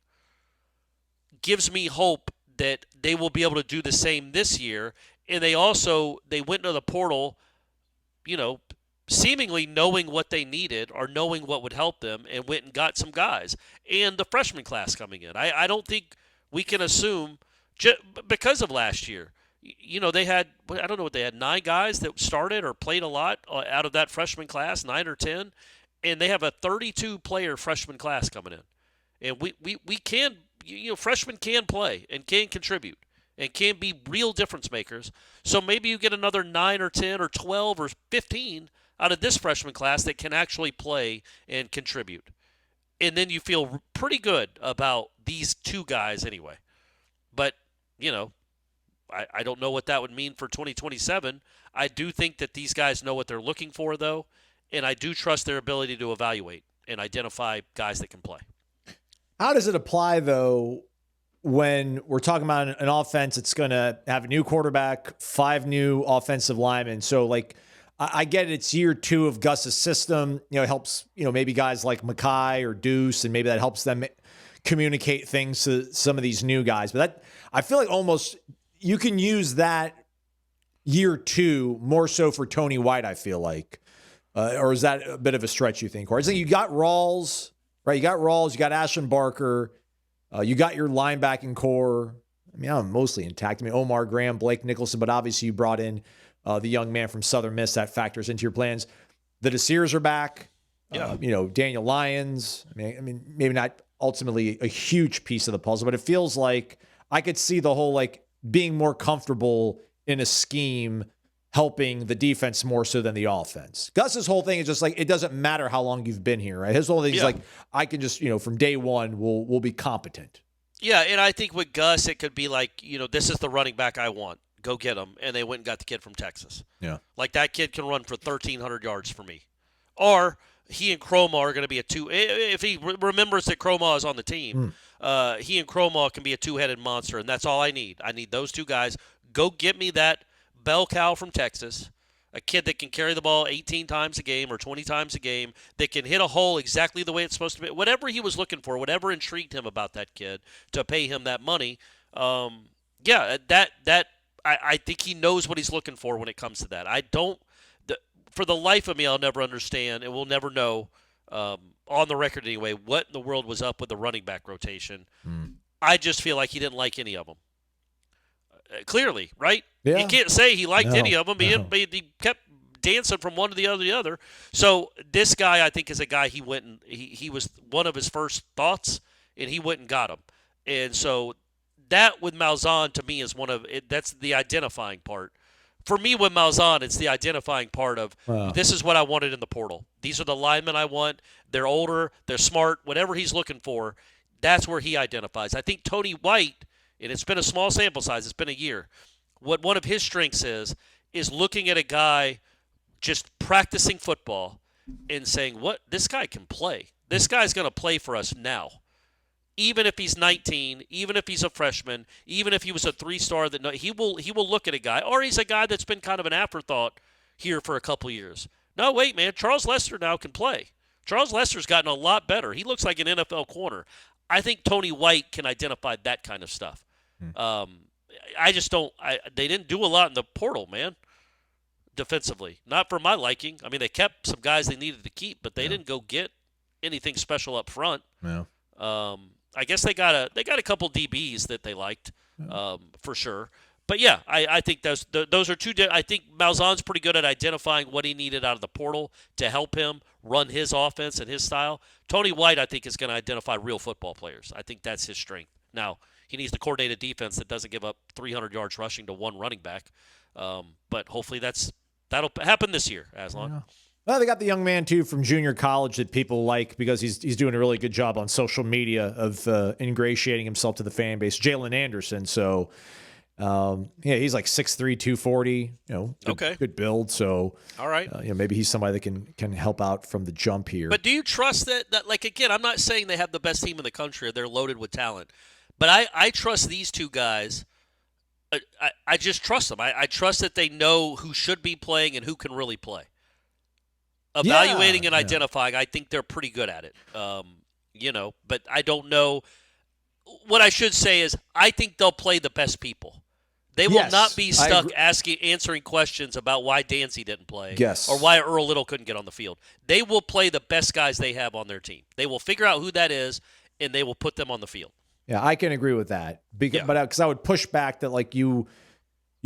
gives me hope that they will be able to do the same this year. And they went into the portal, seemingly knowing what they needed or knowing what would help them, and went and got some guys. And the freshman class coming in. I don't think we can assume, because of last year, they had, I don't know what they had, 9 guys that started or played a lot out of that freshman class, 9 or 10. And they have a 32-player freshman class coming in. And we can, freshmen can play and can contribute and can be real difference makers. So maybe you get another 9 or 10 or 12 or 15 out of this freshman class that can actually play and contribute. And then you feel pretty good about these 2 guys anyway. But, I don't know what that would mean for 2027. I do think that these guys know what they're looking for, though, and I do trust their ability to evaluate and identify guys that can play. How does it apply, though, when we're talking about an offense that's going to have a new quarterback, 5 new offensive linemen? So, I get it, it's year 2 of Gus's system. It helps, maybe guys like Mekhi or Deuce, and maybe that helps them communicate things to some of these new guys. But I feel like almost you can use that year 2 more so for Tony White, I feel like. Or is that a bit of a stretch, you think? Or I think you got Rawls, right? You got Rawls, you got Ashton Barker, you got your linebacking core. I'm mostly intact. Omar Graham, Blake Nicholson, but obviously you brought in the young man from Southern Miss. That factors into your plans. The Desirs are back. Yeah. Daniel Lyons. Maybe not ultimately a huge piece of the puzzle, but it feels like I could see the whole being more comfortable in a scheme helping the defense more so than the offense. Gus's whole thing is just it doesn't matter how long you've been here, right? His whole thing is I can just, from day one, we'll be competent. Yeah, and I think with Gus, it could be this is the running back I want. Go get him. And they went and got the kid from Texas. Yeah. That kid can run for 1,300 yards for me. Or he and Croma are going to be a 2. If he remembers that Croma is on the team, he and Croma can be a 2-headed monster, and that's all I need. I need those 2 guys. Go get me that bell cow from Texas, a kid that can carry the ball 18 times a game or 20 times a game, that can hit a hole exactly the way it's supposed to be. Whatever he was looking for, whatever intrigued him about that kid to pay him that money, I think he knows what he's looking for when it comes to that. For the life of me, I'll never understand, and we'll never know, on the record anyway, what in the world was up with the running back rotation. I just feel like he didn't like any of them. Clearly, right? Yeah. You can't say he liked any of them. He kept dancing from one to the other. So this guy, I think, is a guy he went and he was one of his first thoughts, and he went and got him. And so that with Malzahn to me is that's the identifying part. For me with Malzahn, it's the identifying part of this is what I wanted in the portal. These are the linemen I want. They're older. They're smart. Whatever he's looking for, that's where he identifies. I think Tony White, and it's been a small sample size, it's been a year, what one of his strengths is looking at a guy just practicing football and saying, this guy can play. This guy's going to play for us now. Even if he's 19, even if he's a freshman, even if he was a 3-star, he will look at a guy, or he's a guy that's been kind of an afterthought here for a couple years. No, wait, man, Charles Lester now can play. Charles Lester's gotten a lot better. He looks like an NFL corner. I think Tony White can identify that kind of stuff. I just don't. They didn't do a lot in the portal, man. Defensively, not for my liking. They kept some guys they needed to keep, but they didn't go get anything special up front. Yeah. I guess they got a couple DBs that they liked, for sure. But yeah, I think those are two. I think Malzahn's pretty good at identifying what he needed out of the portal to help him run his offense and his style. Tony White, I think, is going to identify real football players. I think that's his strength. Now, he needs to coordinate a defense that doesn't give up 300 yards rushing to one running back. But hopefully that'll happen this year, Aslan. Yeah. Well, they got the young man, too, from junior college that people like because he's doing a really good job on social media of ingratiating himself to the fan base, Jalen Anderson. So, he's like 6'3", 240, good build. So, all right. Maybe he's somebody that can help out from the jump here. But do you trust that, like, again, I'm not saying they have the best team in the country or they're loaded with talent, but I trust these two guys. I just trust them. I trust that they know who should be playing and who can really play. Evaluating and identifying, I think they're pretty good at it. But I don't know. What I should say is I think they'll play the best people. They will not be stuck answering questions about why Dancy didn't play or why Earl Little couldn't get on the field. They will play the best guys they have on their team. They will figure out who that is, and they will put them on the field. Yeah, I can agree with that. Because I would push back that like you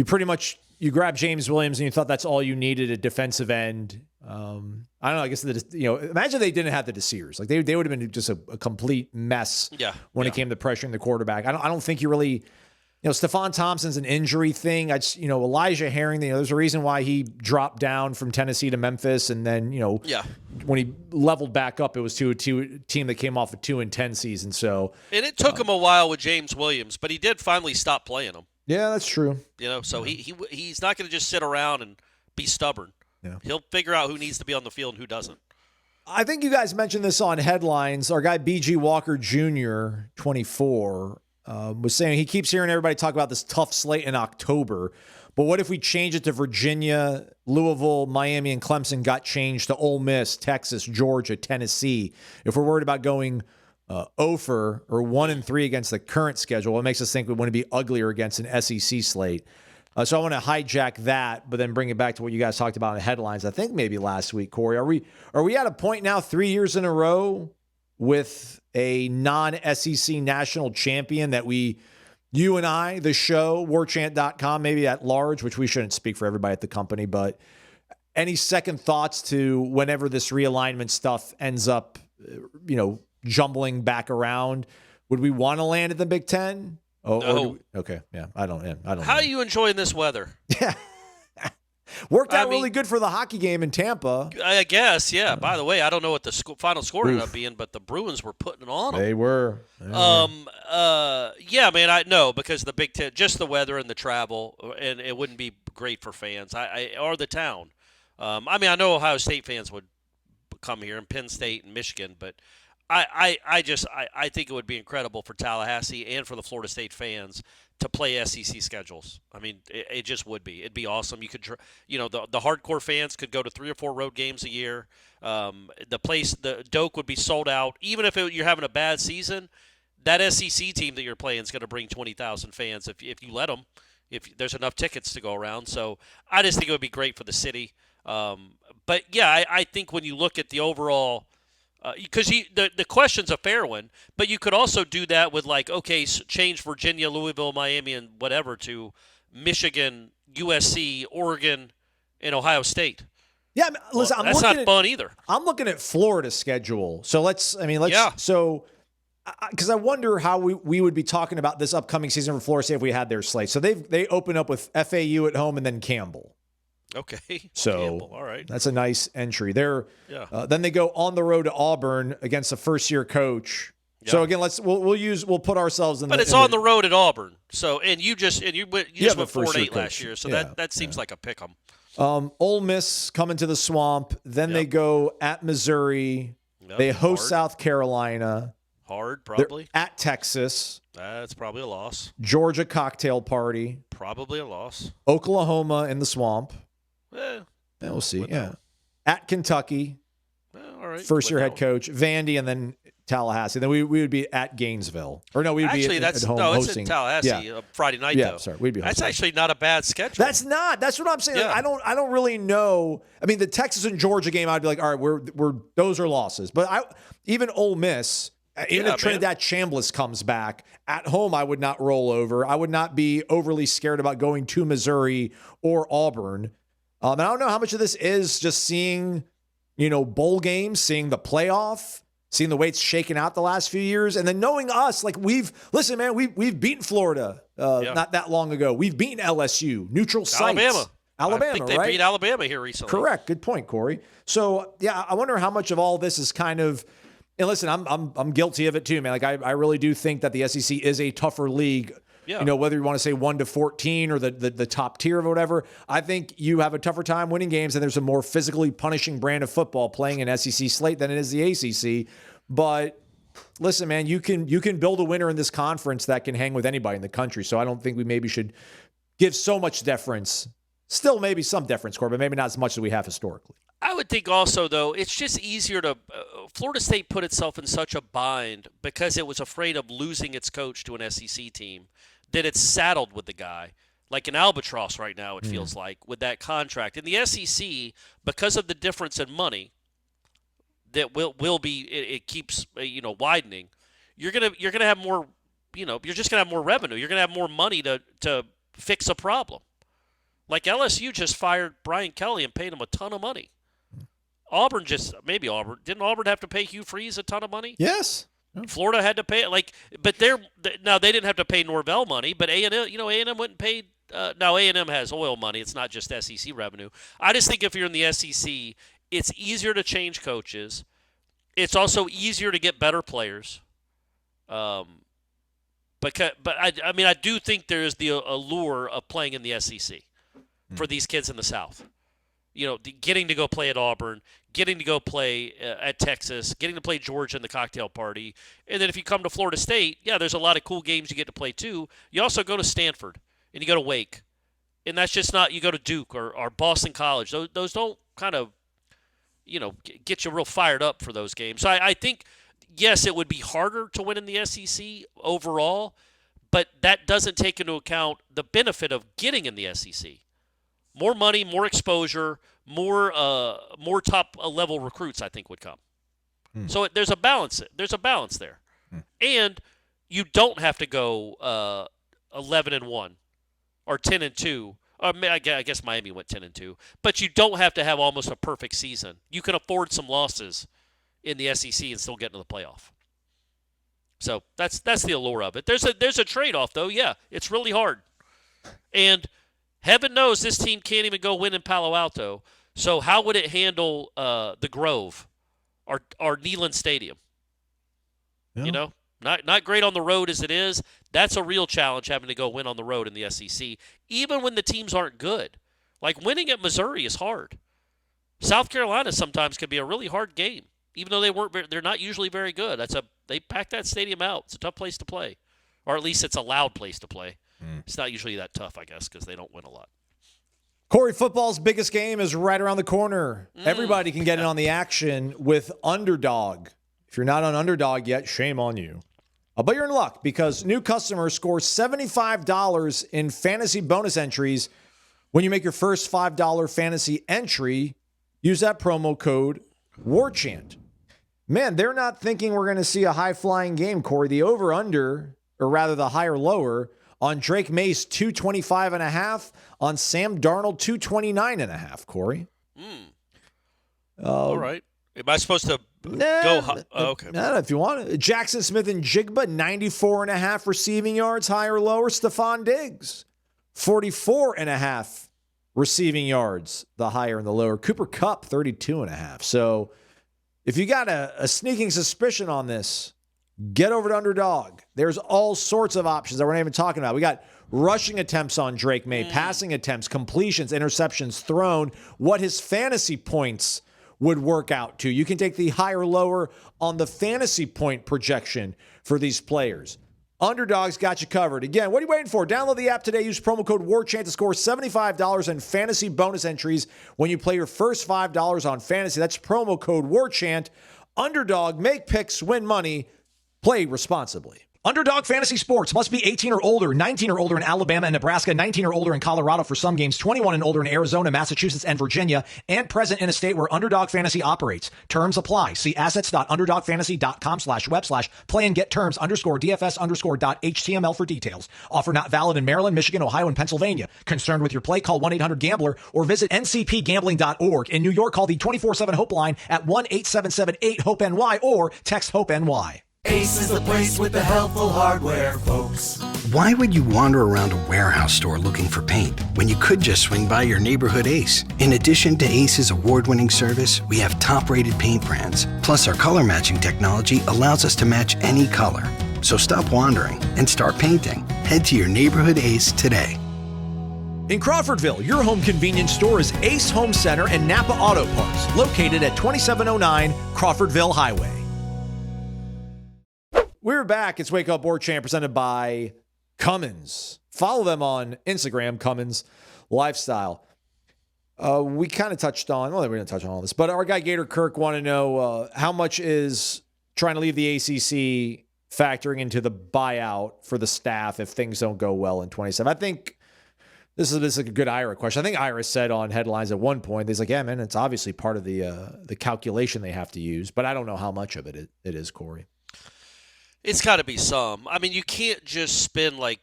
pretty much you grab James Williams and you thought that's all you needed at defensive end. I don't know. I guess imagine they didn't have the Desires. Like they would have been just a complete mess. When it came to pressuring the quarterback. I don't think you really. Stephon Thompson's an injury thing. Elijah Herring. There's a reason why he dropped down from Tennessee to Memphis, and then when he leveled back up, it was to a team that came off a 2-10 season. So and it took him a while with James Williams, but he did finally stop playing him. Yeah, that's true. So he's not going to just sit around and be stubborn. Yeah. He'll figure out who needs to be on the field and who doesn't. I think you guys mentioned this on headlines. Our guy B.G. Walker Jr., 24, was saying he keeps hearing everybody talk about this tough slate in October. But what if we change it to Virginia, Louisville, Miami, and Clemson got changed to Ole Miss, Texas, Georgia, Tennessee? If we're worried about going 0-for or 1-3 against the current schedule, it makes us think we want to be uglier against an SEC slate. So I want to hijack that, but then bring it back to what you guys talked about in the headlines. I think maybe last week, Corey. Are we at a point now 3 years in a row with a non-SEC national champion that you and I, the show, warchant.com, maybe at large, which we shouldn't speak for everybody at the company, but any second thoughts to whenever this realignment stuff ends up, jumbling back around? Would we want to land at the Big Ten? No. Okay. Yeah. I don't know. How are you enjoying this weather? Yeah. Worked out really good for the hockey game in Tampa. I guess, yeah. By the way, I don't know what the final score ended up being, but the Bruins were putting it on them. They were. Yeah, man, I know because the Big Ten, just the weather and the travel, and it wouldn't be great for fans or the town. I know Ohio State fans would come here, and Penn State and Michigan, but I think it would be incredible for Tallahassee and for the Florida State fans to play SEC schedules. I mean, it just would be. It'd be awesome. You could, the hardcore fans could go to 3 or 4 road games a year. The Doak would be sold out. Even if you're having a bad season, that SEC team that you're playing is going to bring 20,000 fans if you let them, if there's enough tickets to go around. So I just think it would be great for the city. But, yeah, I think when you look at the overall because the question's a fair one, but you could also do that with change Virginia, Louisville, Miami, and whatever to Michigan, USC, Oregon, and Ohio State. Yeah, listen, that's not fun either. I'm looking at Florida's schedule. So so because I wonder how we would be talking about this upcoming season for Florida State if we had their slate. So they open up with FAU at home and then Campbell. Okay. So Campbell, all right. That's a nice entry. Then they go on the road to Auburn against a first-year coach. Yeah. So again, we'll put ourselves in. But it's on the road at Auburn. So you just went 4-8 last year. So that seems like a pick 'em. Ole Miss coming to the Swamp. Then they go at Missouri. Yep, they host South Carolina. Hard, probably. They're at Texas. That's probably a loss. Georgia cocktail party. Probably a loss. Oklahoma in the Swamp. We'll see. No. Yeah. At Kentucky. All right. First-year head coach. Vandy and then Tallahassee. Then we would be at Gainesville. Or no, we would be at home hosting. It's in Tallahassee Friday night, though. Sorry. We'd be hosting. That's actually not a bad schedule. That's not. That's what I'm saying. Yeah. Like, I don't really know. I mean, the Texas and Georgia game, I'd be like, all right, those are losses. But even Ole Miss, even if Trinidad Chambliss comes back, at home I would not roll over. I would not be overly scared about going to Missouri or Auburn. And I don't know how much of this is just seeing, bowl games, seeing the playoff, seeing the weights shaken out the last few years, and then knowing us, like we've beaten Florida not that long ago. We've beaten LSU, neutral sites. Alabama, I think they right? beat Alabama here recently. Correct. Good point, Corey. So, yeah, I wonder how much of all this is kind of – and listen, I'm guilty of it too, man. Like, I really do think that the SEC is a tougher league. Yeah. You know, whether you want to say 1 to 14 or the top tier or whatever, I think you have a tougher time winning games, and there's a more physically punishing brand of football playing an SEC slate than it is the ACC. But listen, man, you can build a winner in this conference that can hang with anybody in the country. So I don't think we maybe should give so much deference. Still maybe some deference, Corey, but maybe not as much as we have historically. I would think also, though, it's just easier to Florida State put itself in such a bind because it was afraid of losing its coach to an SEC team that it's saddled with the guy. Like an albatross right now, it feels like, with that contract. In the SEC, because of the difference in money that will be, it keeps widening. You're gonna have more, you're just gonna have more revenue. You're gonna have more money to fix a problem. Like LSU just fired Brian Kelly and paid him a ton of money. Didn't Auburn have to pay Hugh Freeze a ton of money? Yes. Florida had to pay but now they didn't have to pay Norvell money, but A&M went and paid. Now A&M has oil money; it's not just SEC revenue. I just think if you're in the SEC, it's easier to change coaches. It's also easier to get better players. But I do think there is the allure of playing in the SEC for these kids in the South. Getting to go play at Auburn, getting to go play at Texas, getting to play Georgia in the cocktail party. And then if you come to Florida State, there's a lot of cool games you get to play too. You also go to Stanford and you go to Wake. And that's just not – you go to Duke or Boston College. Those don't kind of, get you real fired up for those games. So I think, yes, it would be harder to win in the SEC overall, but that doesn't take into account the benefit of getting in the SEC. More money, more exposure, more top level recruits, I think, would come. So there's a balance. There's a balance there, and you don't have to go 11-1 or 10-2. I guess Miami went 10-2, but you don't have to have almost a perfect season. You can afford some losses in the SEC and still get into the playoff. So that's the allure of it. There's a trade-off though. Yeah, it's really hard, and heaven knows this team can't even go win in Palo Alto. So how would it handle the Grove or Neyland Stadium? Yeah. Not great on the road as it is. That's a real challenge, having to go win on the road in the SEC, even when the teams aren't good. Like winning at Missouri is hard. South Carolina sometimes can be a really hard game, even though they're not usually very good. They pack that stadium out. It's a tough place to play, or at least it's a loud place to play. It's not usually that tough, I guess, because they don't win a lot. Corey, football's biggest game is right around the corner. Everybody can get in on the action with Underdog. If you're not on Underdog yet, shame on you. But you're in luck because new customers score $75 in fantasy bonus entries when you make your first $5 fantasy entry. Use that promo code WARCHANT. Man, they're not thinking we're going to see a high-flying game, Corey. The over-under, or rather the higher-lower, on Drake May's 225.5, on Sam Darnold 229.5, Corey. All right. Am I supposed to go? Okay. If you want it. Jackson Smith and Jigba, 94.5 receiving yards, higher or lower. Stephon Diggs, 44.5 receiving yards, the higher and the lower. Cooper Kupp, 32.5. So if you got a sneaking suspicion on this, get over to Underdog. There's all sorts of options that we're not even talking about. We got rushing attempts on Drake May, passing attempts, completions, interceptions thrown, what his fantasy points would work out to. You can take the higher lower on the fantasy point projection for these players. Underdog's got you covered. Again, what are you waiting for? Download the app today. Use promo code WARCHANT to score $75 in fantasy bonus entries when you play your first $5 on fantasy. That's promo code WARCHANT. Underdog, make picks, win money. Play responsibly. Underdog Fantasy Sports must be 18 or older, 19 or older in Alabama and Nebraska, 19 or older in Colorado for some games, 21 and older in Arizona, Massachusetts, and Virginia, and present in a state where Underdog Fantasy operates. Terms apply. See assets.underdogfantasy.com/web/play and get terms _DFS_.html for details. Offer not valid in Maryland, Michigan, Ohio, and Pennsylvania. Concerned with your play? Call 1-800-GAMBLER or visit ncpgambling.org. In New York, call the 24/7 Hope line at 1-877-8-HOPE-NY or text HOPE-NY. Ace is the place with the helpful hardware, folks. Why would you wander around a warehouse store looking for paint when you could just swing by your neighborhood Ace? In addition to Ace's award-winning service, we have top-rated paint brands. Plus, our color matching technology allows us to match any color. So stop wandering and start painting. Head to your neighborhood Ace today. In Crawfordville, your home convenience store is Ace Home Center and Napa Auto Parts, located at 2709 Crawfordville Highway. We're back. It's Wake Up Warchant presented by Cummins. Follow them on Instagram, CumminsLifestyle. We kind of touched on, well, we didn't touch on all this, but our guy Gator Kirk want to know how much is trying to leave the ACC factoring into the buyout for the staff if things don't go well in 27. I think this is a good Ira question. I think Ira said on headlines at one point, he's like, yeah, man, it's obviously part of the calculation they have to use, but I don't know how much of it is, Corey. It's got to be some. I mean, you can't just spend like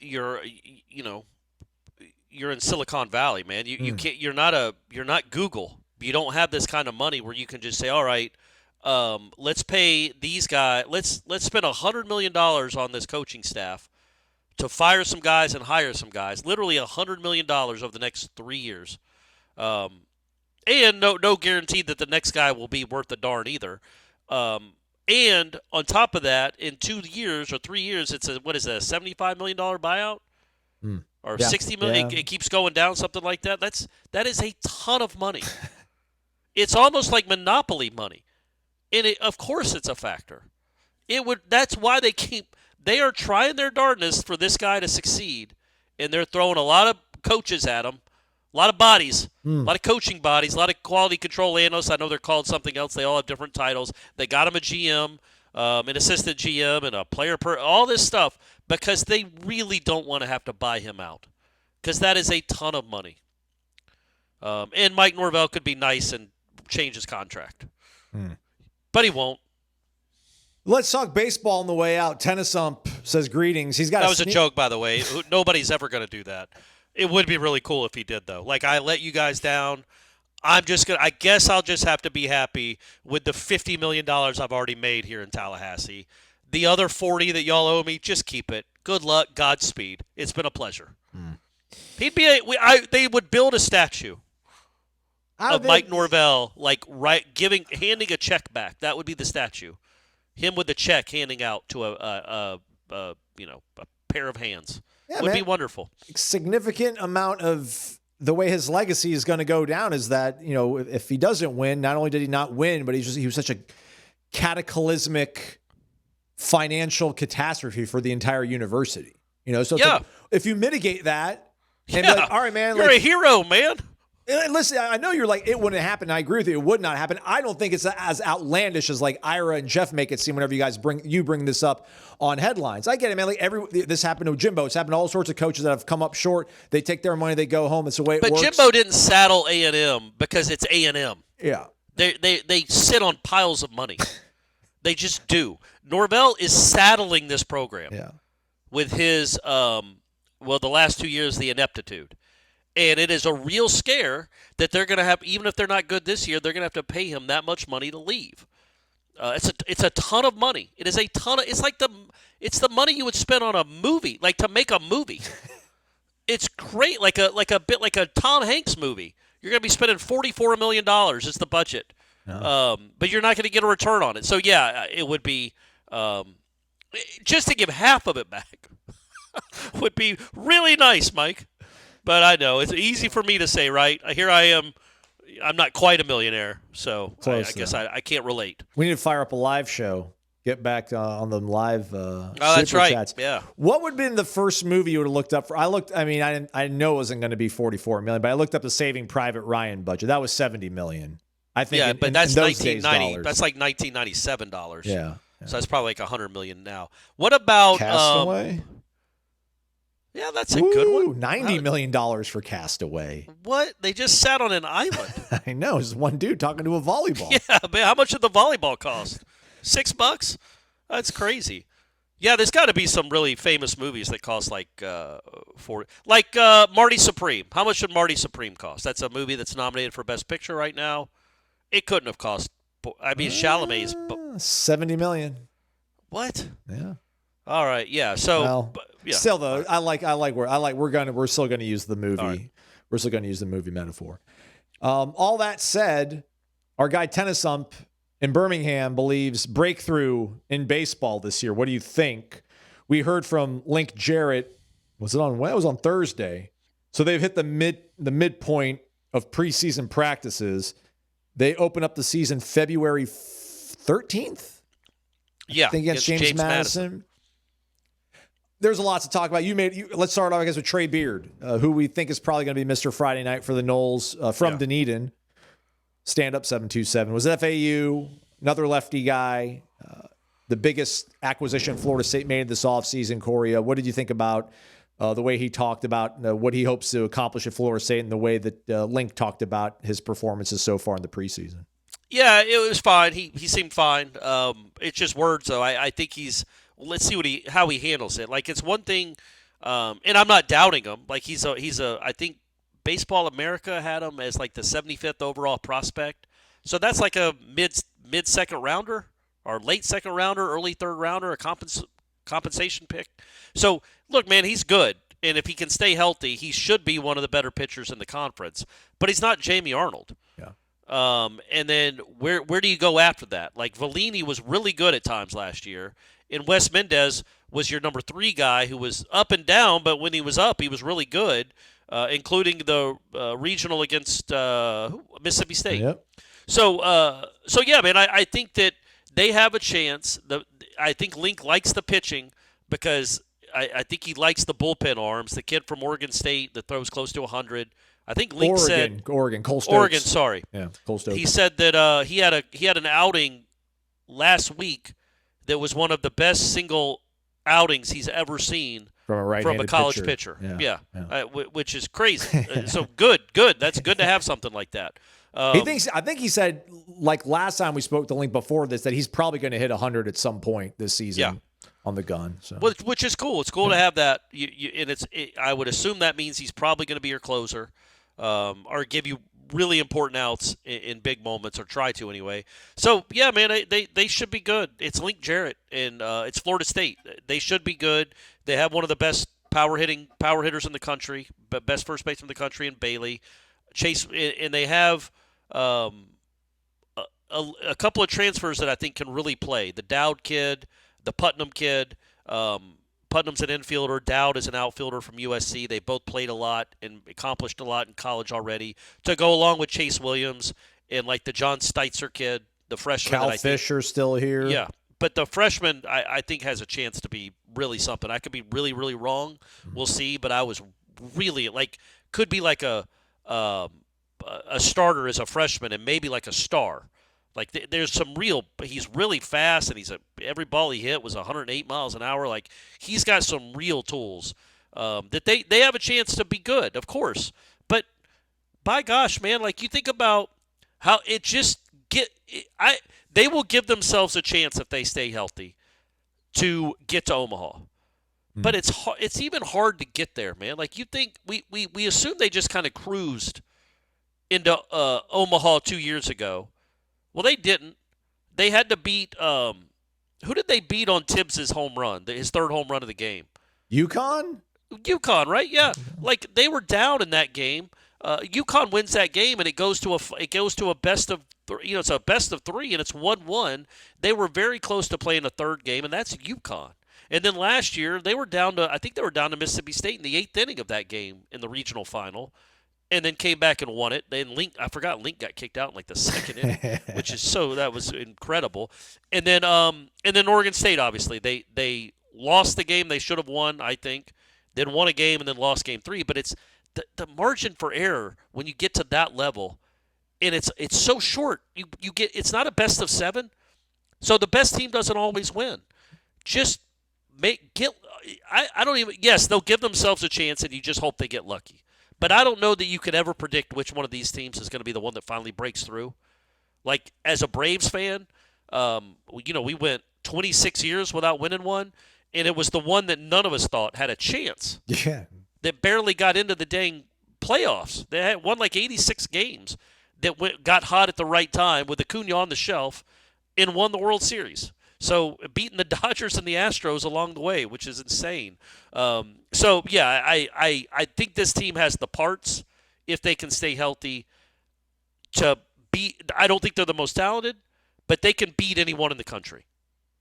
you're in Silicon Valley, man. You can't. You're not Google. You don't have this kind of money where you can just say, all right, let's pay these guys. Let's spend $100 million on this coaching staff to fire some guys and hire some guys. Literally $100 million over the next 3 years, and no guarantee that the next guy will be worth a darn either. And on top of that, in 2 years or 3 years, it's a $75 million buyout? Or Yeah. $60 million? Yeah. It keeps going down, something like that. That is a ton of money. It's almost like monopoly money. And of course it's a factor. That's why they are trying their darndest for this guy to succeed, and they're throwing a lot of coaches at him. A lot of bodies, a lot of coaching bodies, a lot of quality control analysts. I know they're called something else. They all have different titles. They got him a GM, an assistant GM, and a player all this stuff because they really don't want to have to buy him out because that is a ton of money. And Mike Norvell could be nice and change his contract. But he won't. Let's talk baseball on the way out. Tennis Ump says greetings. That was a joke, by the way. Nobody's ever going to do that. It would be really cool if he did, though. Like, I let you guys down. I guess I'll just have to be happy with the $50 million I've already made here in Tallahassee. The other 40 that y'all owe me, just keep it. Good luck. Godspeed. It's been a pleasure. They would build a statue of Mike Norvell, like handing a check back. That would be the statue. Him with the check handing out to a pair of hands. Yeah, would be wonderful. Significant amount of the way his legacy is going to go down is that, if he doesn't win, not only did he not win, but he was such a cataclysmic financial catastrophe for the entire university. So if you mitigate that and be like, all right, man, you're a hero, man. Listen, I know you're like, it wouldn't happen. I agree with you. It would not happen. I don't think it's as outlandish as like Ira and Jeff make it seem whenever you guys bring this up on headlines. I get it, man. Like this happened to Jimbo. It's happened to all sorts of coaches that have come up short. They take their money, they go home. It's the way it works. But Jimbo didn't saddle A&M because it's A&M. Yeah. They sit on piles of money. They just do. Norvell is saddling this program with his, the last 2 years, the ineptitude. And it is a real scare that they're going to have, even if they're not good this year, they're going to have to pay him that much money to leave. It's a ton of money. It is a ton of. It's the money you would spend on a movie, like to make a movie. It's great, like a Tom Hanks movie. You're going to be spending $44 million. It's the budget, but you're not going to get a return on it. So yeah, it would be just to give half of it back would be really nice, Mike. But I know it's easy for me to say, right? Here I am. I'm not quite a millionaire, so I guess I can't relate. We need to fire up a live show. Get back on the live that's right. chats. Yeah. What would have been the first movie you would have looked up for? I know it wasn't going to be $44 million, but I looked up the Saving Private Ryan budget. That was $70 million. I think. Yeah, but that's in those 1990. days, that's like $1997. Yeah. So that's probably like $100 million now. What about Castaway? Yeah, that's a good one. $90 million for Castaway. What? They just sat on an island. I know. It's one dude talking to a volleyball. Yeah, man. How much did the volleyball cost? $6? That's crazy. Yeah, there's got to be some really famous movies that cost like Marty Supreme. How much should Marty Supreme cost? That's a movie that's nominated for Best Picture right now. It couldn't have cost. I mean, Chalamet's. $70 million. What? Yeah. All right. Yeah. So. Yeah. Still though, we're still gonna use the movie. Right. We're still gonna use the movie metaphor. All that said, our guy Tennis Ump in Birmingham believes breakthrough in baseball this year. What do you think? We heard from Link Jarrett. Was it on when? It was on Thursday. So they've hit the midpoint of preseason practices. They open up the season February 13th. Yeah, I think against James Madison. There's a lot to talk about. Let's start off, I guess, with Trey Beard, who we think is probably going to be Mr. Friday Night for the Noles from Dunedin. Stand up 727. Was at FAU, another lefty guy. The biggest acquisition Florida State made this offseason, Corey. What did you think about the way he talked about what he hopes to accomplish at Florida State and the way that Link talked about his performances so far in the preseason? Yeah, it was fine. He seemed fine. It's just words, though. I think let's see how he handles it. Like, it's one thing, and I'm not doubting him. Like, I think Baseball America had him as like the 75th overall prospect. So that's like a mid second rounder or late second rounder, early third rounder, a compensation pick. So look, man, he's good. And if he can stay healthy, he should be one of the better pitchers in the conference. But he's not Jamie Arnold. Yeah. And then where do you go after that? Like, Vellini was really good at times last year. And Wes Mendez was your number 3 guy who was up and down, but when he was up, he was really good, including the regional against Mississippi State. Yep. So yeah, man, I think that they have a chance. I think Link likes the pitching because I think he likes the bullpen arms. The kid from Oregon State that throws close to 100. I think Link said Cole Stokes. Oregon, sorry. Yeah, Cole Stokes. He said that he had an outing last week that was one of the best single outings he's ever seen from a college pitcher. Yeah. Which is crazy. So good. That's good to have something like that. I think he said, like last time we spoke to Link before this, that he's probably going to hit 100 at some point this season on the gun. So. Which is cool. It's cool to have that. I would assume that means he's probably going to be your closer or give you really important outs in big moments, or try to anyway. So, yeah, man, they should be good. It's Link Jarrett, and it's Florida State. They should be good. They have one of the best power hitters in the country, best first baseman in the country in Bailey. Chase, and they have a couple of transfers that I think can really play. The Dowd kid, the Putnam kid. Putnam's an infielder. Dowd is an outfielder from USC. They both played a lot and accomplished a lot in college already. To go along with Chase Williams and like the John Steitzer kid, the freshman. Cal Fisher's still here. Yeah, but the freshman I think has a chance to be really something. I could be really, really wrong. We'll see. But I was really could be like a starter as a freshman and maybe like a star. Like, there's some he's really fast, and every ball he hit was 108 miles an hour. Like, he's got some real tools that they have a chance to be good, of course. But, by gosh, man, like, you think about how it just they will give themselves a chance if they stay healthy to get to Omaha. But it's even hard to get there, man. Like, you think we assume they just kind of cruised into Omaha 2 years ago. Well, they didn't. They had to beat who did they beat on Tibbs's home run, his third home run of the game? UConn, right? Yeah. Like, they were down in that game. UConn wins that game, and it goes to a best of it's a best of 3, and it's 1-1. They were very close to playing a third game, and that's UConn. And then last year I think they were down to Mississippi State in the 8th inning of that game in the regional final. And then came back and won it. Then I forgot Link got kicked out in like the 2nd inning, that was incredible. And then Oregon State, obviously, they lost the game they should have won, I think. Then won a game and then lost game 3. But it's the margin for error when you get to that level, and it's so short. You get, it's not a best of 7, So the best team doesn't always win. Just yes, they'll give themselves a chance, and you just hope they get lucky. But I don't know that you could ever predict which one of these teams is going to be the one that finally breaks through. Like, as a Braves fan, we went 26 years without winning one, and it was the one that none of us thought had a chance. Yeah. That barely got into the dang playoffs. They had won like 86 games that got hot at the right time with Acuna on the shelf and won the World Series. So beating the Dodgers and the Astros along the way, which is insane. I think this team has the parts, if they can stay healthy, to beat. I don't think they're the most talented, but they can beat anyone in the country.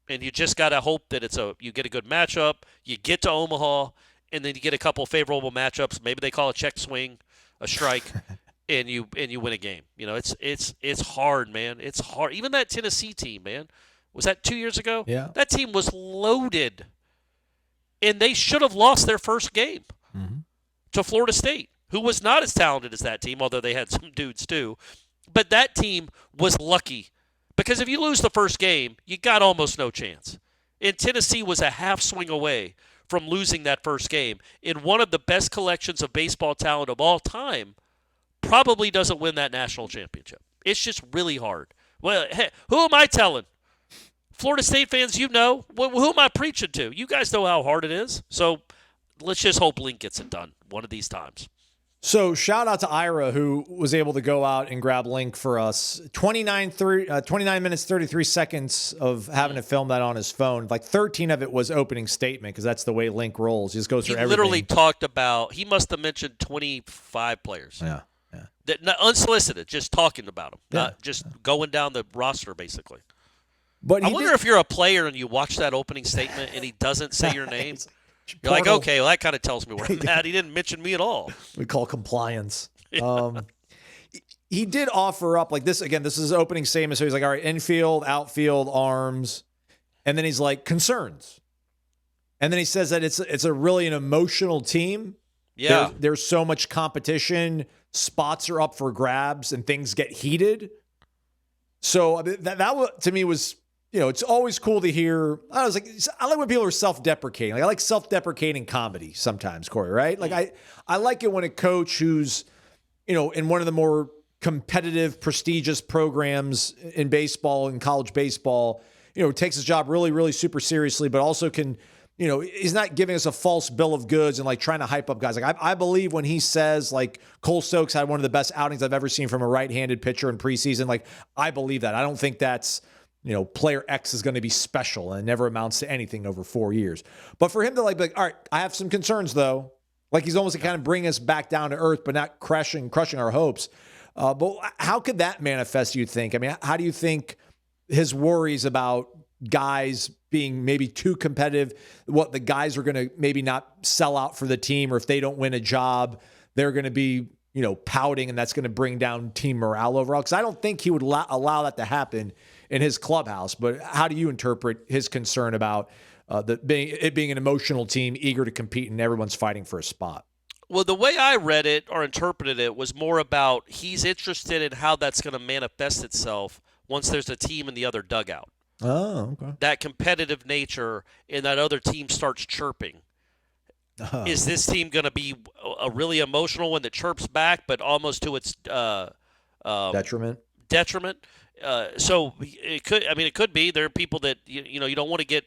And you just got to hope that you get a good matchup, you get to Omaha, and then you get a couple favorable matchups. Maybe they call a check swing, a strike, and you win a game. It's hard, man. It's hard. Even that Tennessee team, man. Was that 2 years ago? Yeah. That team was loaded, and they should have lost their first game to Florida State, who was not as talented as that team, although they had some dudes too. But that team was lucky, because if you lose the first game, you got almost no chance. And Tennessee was a half swing away from losing that first game. And one of the best collections of baseball talent of all time probably doesn't win that national championship. It's just really hard. Well, hey, who am I telling? Florida State fans, who am I preaching to? You guys know how hard it is. So let's just hope Link gets it done one of these times. So shout out to Ira, who was able to go out and grab Link for us. 29 minutes, 33 seconds of having to film that on his phone. Like 13 of it was opening statement, because that's the way Link rolls. He just goes through everything. He literally talked about, he must have mentioned 25 players. Yeah. Not unsolicited, just talking about them. Yeah. Not just going down the roster, basically. But I wonder if you're a player and you watch that opening statement and he doesn't say your name. You're like, okay, well, that kind of tells me where I'm at. He didn't mention me at all. We call compliance. He did offer up, like this, again, this is his opening statement. So he's like, all right, infield, outfield, arms. And then he's like, concerns. And then he says that it's a really an emotional team. Yeah. There's so much competition. Spots are up for grabs and things get heated. So that to me was, it's always cool to hear. I like when people are self-deprecating. Like, I like self-deprecating comedy sometimes, Corey, right? Like I like it when a coach who's, in one of the more competitive, prestigious programs in baseball and college baseball, takes his job really, really super seriously, but also can, he's not giving us a false bill of goods and like trying to hype up guys. Like I believe when he says like Cole Stokes had one of the best outings I've ever seen from a right-handed pitcher in preseason. Like, I believe that. I don't think that's, player X is going to be special and it never amounts to anything over 4 years. But for him to like, be like, all right, I have some concerns though. Like, he's almost kind of bringing us back down to earth, but not crushing our hopes. But how could that manifest, you think? I mean, how do you think his worries about guys being maybe too competitive, what the guys are going to maybe not sell out for the team, or if they don't win a job, they're going to be, pouting, and that's going to bring down team morale overall? Because I don't think he would allow that to happen in his clubhouse. But how do you interpret his concern about it being an emotional team, eager to compete, and everyone's fighting for a spot? Well, the way I read it or interpreted it was more about he's interested in how that's going to manifest itself once there's a team in the other dugout. Oh, okay. That competitive nature and that other team starts chirping. Is this team going to be a really emotional one that chirps back, but almost to its detriment? So it could. I mean, it could be. There are people that you don't want to get.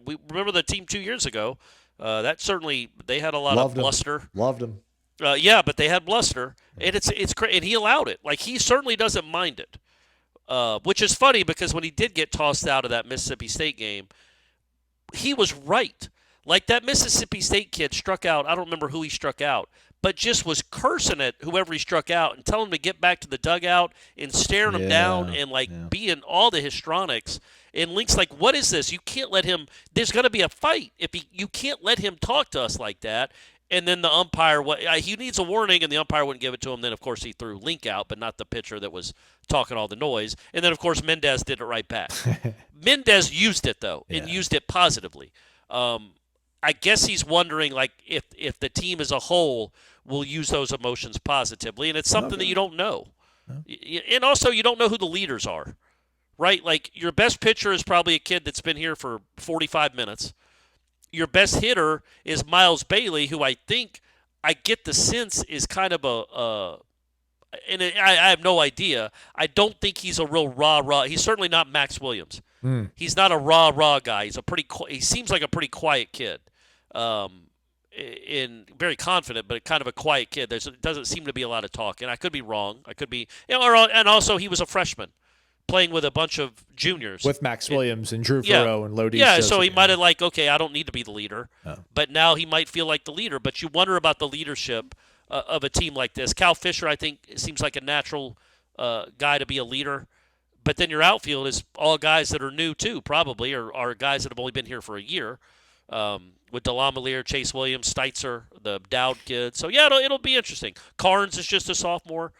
We remember the team 2 years ago. That certainly they had a lot of bluster. Loved him. Yeah, but they had bluster, and and he allowed it. Like, he certainly doesn't mind it. Which is funny, because when he did get tossed out of that Mississippi State game, he was right. Like, that Mississippi State kid struck out. I don't remember who he struck out, but just was cursing at whoever he struck out and telling him to get back to the dugout and staring him down and being all the histrionics. And Link's like, what is this? You can't let him. There's going to be a fight. You can't let him talk to us like that. And then the umpire, he needs a warning, and the umpire wouldn't give it to him. Then, of course, he threw Link out, but not the pitcher that was talking all the noise. And then, of course, Mendez did it right back. Mendez used it, though, and used it positively. I guess he's wondering, like, if the team as a whole will use those emotions positively, and it's something that you don't know. And also, you don't know who the leaders are, right? Like your best pitcher is probably a kid that's been here for 45 minutes. Your best hitter is Miles Bailey, who I get the sense is kind of and I have no idea. I don't think he's a real rah-rah. He's certainly not Max Williams. He's not a rah-rah guy. He seems like a pretty quiet kid. Very confident, but kind of a quiet kid. There doesn't seem to be a lot of talk, and I could be wrong. I could be, and also he was a freshman playing with a bunch of juniors. With Max Williams and Drew Farrow and Lodi. Yeah, so he might have okay, I don't need to be the leader. Oh. But now he might feel like the leader. But you wonder about the leadership of a team like this. Cal Fisher, I think, seems like a natural guy to be a leader. But then your outfield is all guys that are new too, probably, or are guys that have only been here for a year. With Delamelier, Chase Williams, Steitzer, the Dowd kid. So, yeah, it'll be interesting. Carnes is just a sophomore.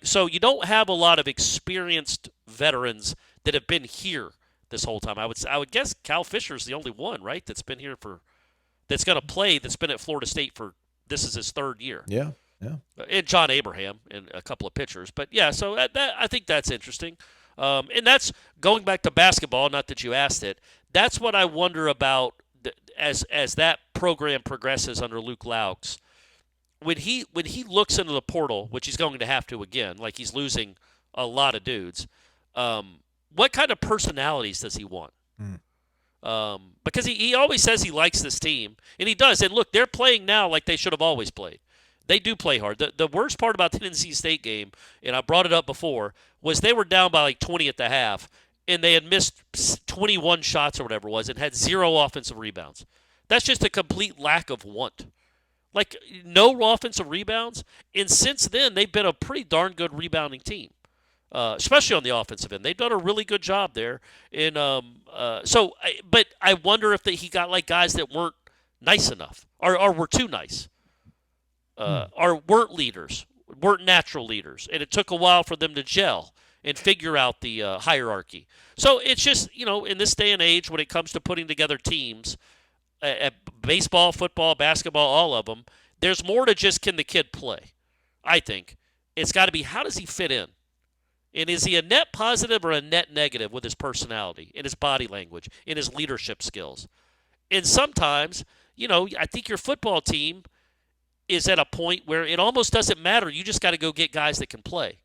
So you don't have a lot of experienced veterans that have been here this whole time. I would guess Cal Fisher's the only one, right, that's been here that's going to play, that's been at Florida State this is his third year. Yeah. And John Abraham and a couple of pitchers. But, yeah, so I think that's interesting. And that's going back to basketball, not that you asked it. That's what I wonder about as that program progresses under Luke Laux. When he looks into the portal, which he's going to have to again, like he's losing a lot of dudes, what kind of personalities does he want? Because he always says he likes this team, and he does. And look, they're playing now like they should have always played. They do play hard. The worst part about the NC State game, and I brought it up before, was they were down by 20 at the half, and they had missed 21 shots or whatever it was and had 0 offensive rebounds. That's just a complete lack of want. No offensive rebounds. And since then, they've been a pretty darn good rebounding team, especially on the offensive end. They've done a really good job there. And but I wonder if he got guys that weren't nice enough or were too nice or weren't leaders, weren't natural leaders. And it took a while for them to gel and figure out the hierarchy. So it's just, in this day and age when it comes to putting together teams, at baseball, football, basketball, all of them, there's more to just can the kid play, I think. It's got to be how does he fit in? And is he a net positive or a net negative with his personality, in his body language, in his leadership skills? And sometimes, I think your football team is at a point where it almost doesn't matter. You just got to go get guys that can play.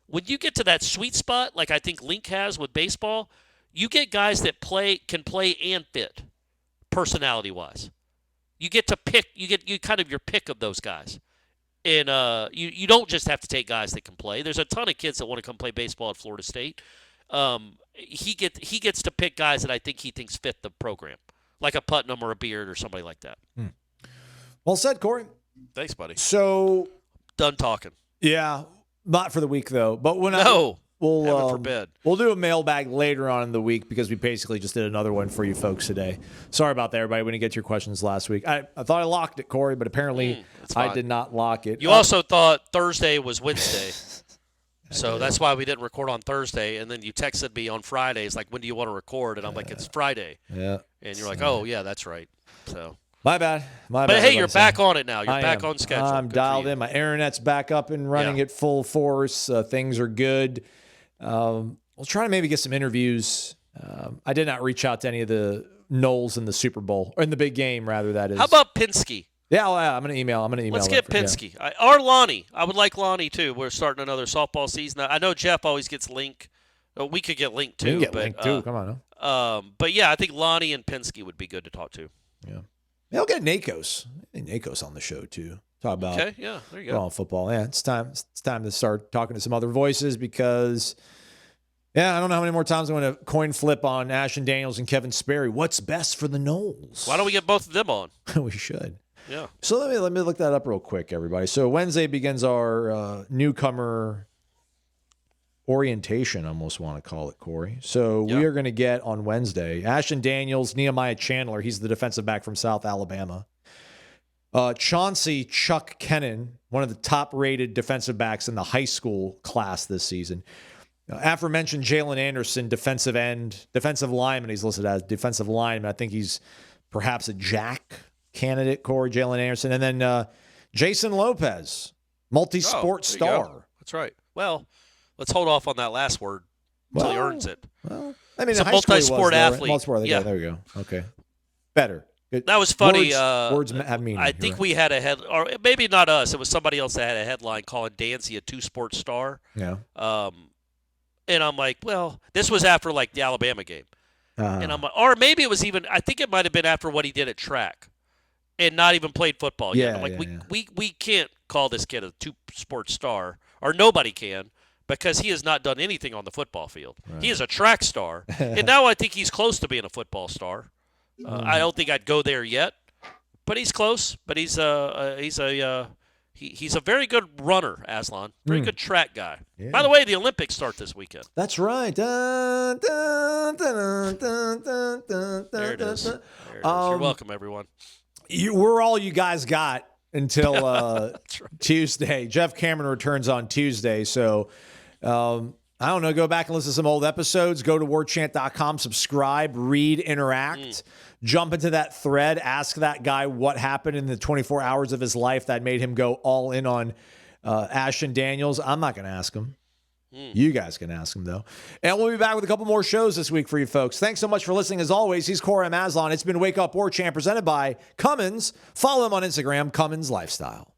When you get to that sweet spot, like I think Link has with baseball, you get guys that can play and fit. Personality-wise, you get to pick. You get kind of your pick of those guys, and you don't just have to take guys that can play. There's a ton of kids that want to come play baseball at Florida State. He gets to pick guys that I think he thinks fit the program, like a Putnam or a Beard or somebody like that. Well said, Corey. Thanks, buddy. So done talking. Yeah, not for the week though. But heaven forbid. We'll do a mailbag later on in the week because we basically just did another one for you folks today. Sorry about that, everybody. We didn't get to your questions last week. I thought I locked it, Corey, but apparently I did not lock it. You also thought Thursday was Wednesday. So that's why we didn't record on Thursday. And then you texted me on Friday. It's like, when do you want to record? And I'm like, it's Friday. Yeah. And you're like, oh, yeah, that's right. So My bad. But hey, you're back on it now. You're back on schedule. I'm dialed in. My internet's back up and running at full force. Things are good. We'll try to maybe get some interviews. I did not reach out to any of the Noles in the Super Bowl, or in the big game, rather, that is. How about Pinsky? Yeah, I'm going to email. Let's get Pinsky. Yeah. Or Lonnie. I would like Lonnie, too. We're starting another softball season. I know Jeff always gets Link. We could get Link, too. We can get Link, too. Come on. Huh? But, yeah, I think Lonnie and Pinsky would be good to talk to. Yeah. Maybe I'll get Nakos. Nakos on the show, too. Talk about there you go. Football. Yeah, it's time to start talking to some other voices because, I don't know how many more times I'm going to coin flip on Ashton Daniels and Kevin Sperry. What's best for the Noles? Why don't we get both of them on? We should. Yeah. So let me look that up real quick, everybody. So Wednesday begins our newcomer orientation, I almost want to call it, Corey. So we are going to get on Wednesday Ashton Daniels, Nehemiah Chandler. He's the defensive back from South Alabama. Chauncey Chuck Kennan, one of the top-rated defensive backs in the high school class this season. Aforementioned Jalen Anderson, defensive lineman. He's listed as defensive lineman. I think he's perhaps a jack candidate, Corey, Jalen Anderson. And then Jason Lopez, multi-sport star. That's right. Well, let's hold off on that last word until he earns it. Well, I mean, He's in a high school he was, multi-sport though, right? athlete. Multi-sport, Yeah. there we go. Okay. Better. Good. That was funny. Words have meaning. I think we had a head, or maybe not us. It was somebody else that had a headline calling Dancy a two-sport star. Yeah. And I'm like, well, this was after like the Alabama game. And I'm like, or maybe it was even, I think it might have been after what he did at track and not even played football yet. I'm like, we can't call this kid a two-sport star, or nobody can, because he has not done anything on the football field. Right. He is a track star. And now I think he's close to being a football star. I don't think I'd go there yet, but he's close. But he's a very good runner, Aslan. Very good track guy. Yeah. By the way, the Olympics start this weekend. That's right. Dun, dun, dun, dun, dun, dun, there it is. You're welcome, everyone. We're all you guys got until right. Tuesday. Jeff Cameron returns on Tuesday. So, I don't know. Go back and listen to some old episodes. Go to warchant.com, subscribe, read, interact. Jump into that thread. Ask that guy what happened in the 24 hours of his life that made him go all in on Ashton Daniels. I'm not going to ask him. You guys can ask him, though. And we'll be back with a couple more shows this week for you folks. Thanks so much for listening. As always, he's Corey Aslan. It's been Wake Up Warchant presented by Cummins. Follow him on Instagram, CumminsLifestyle.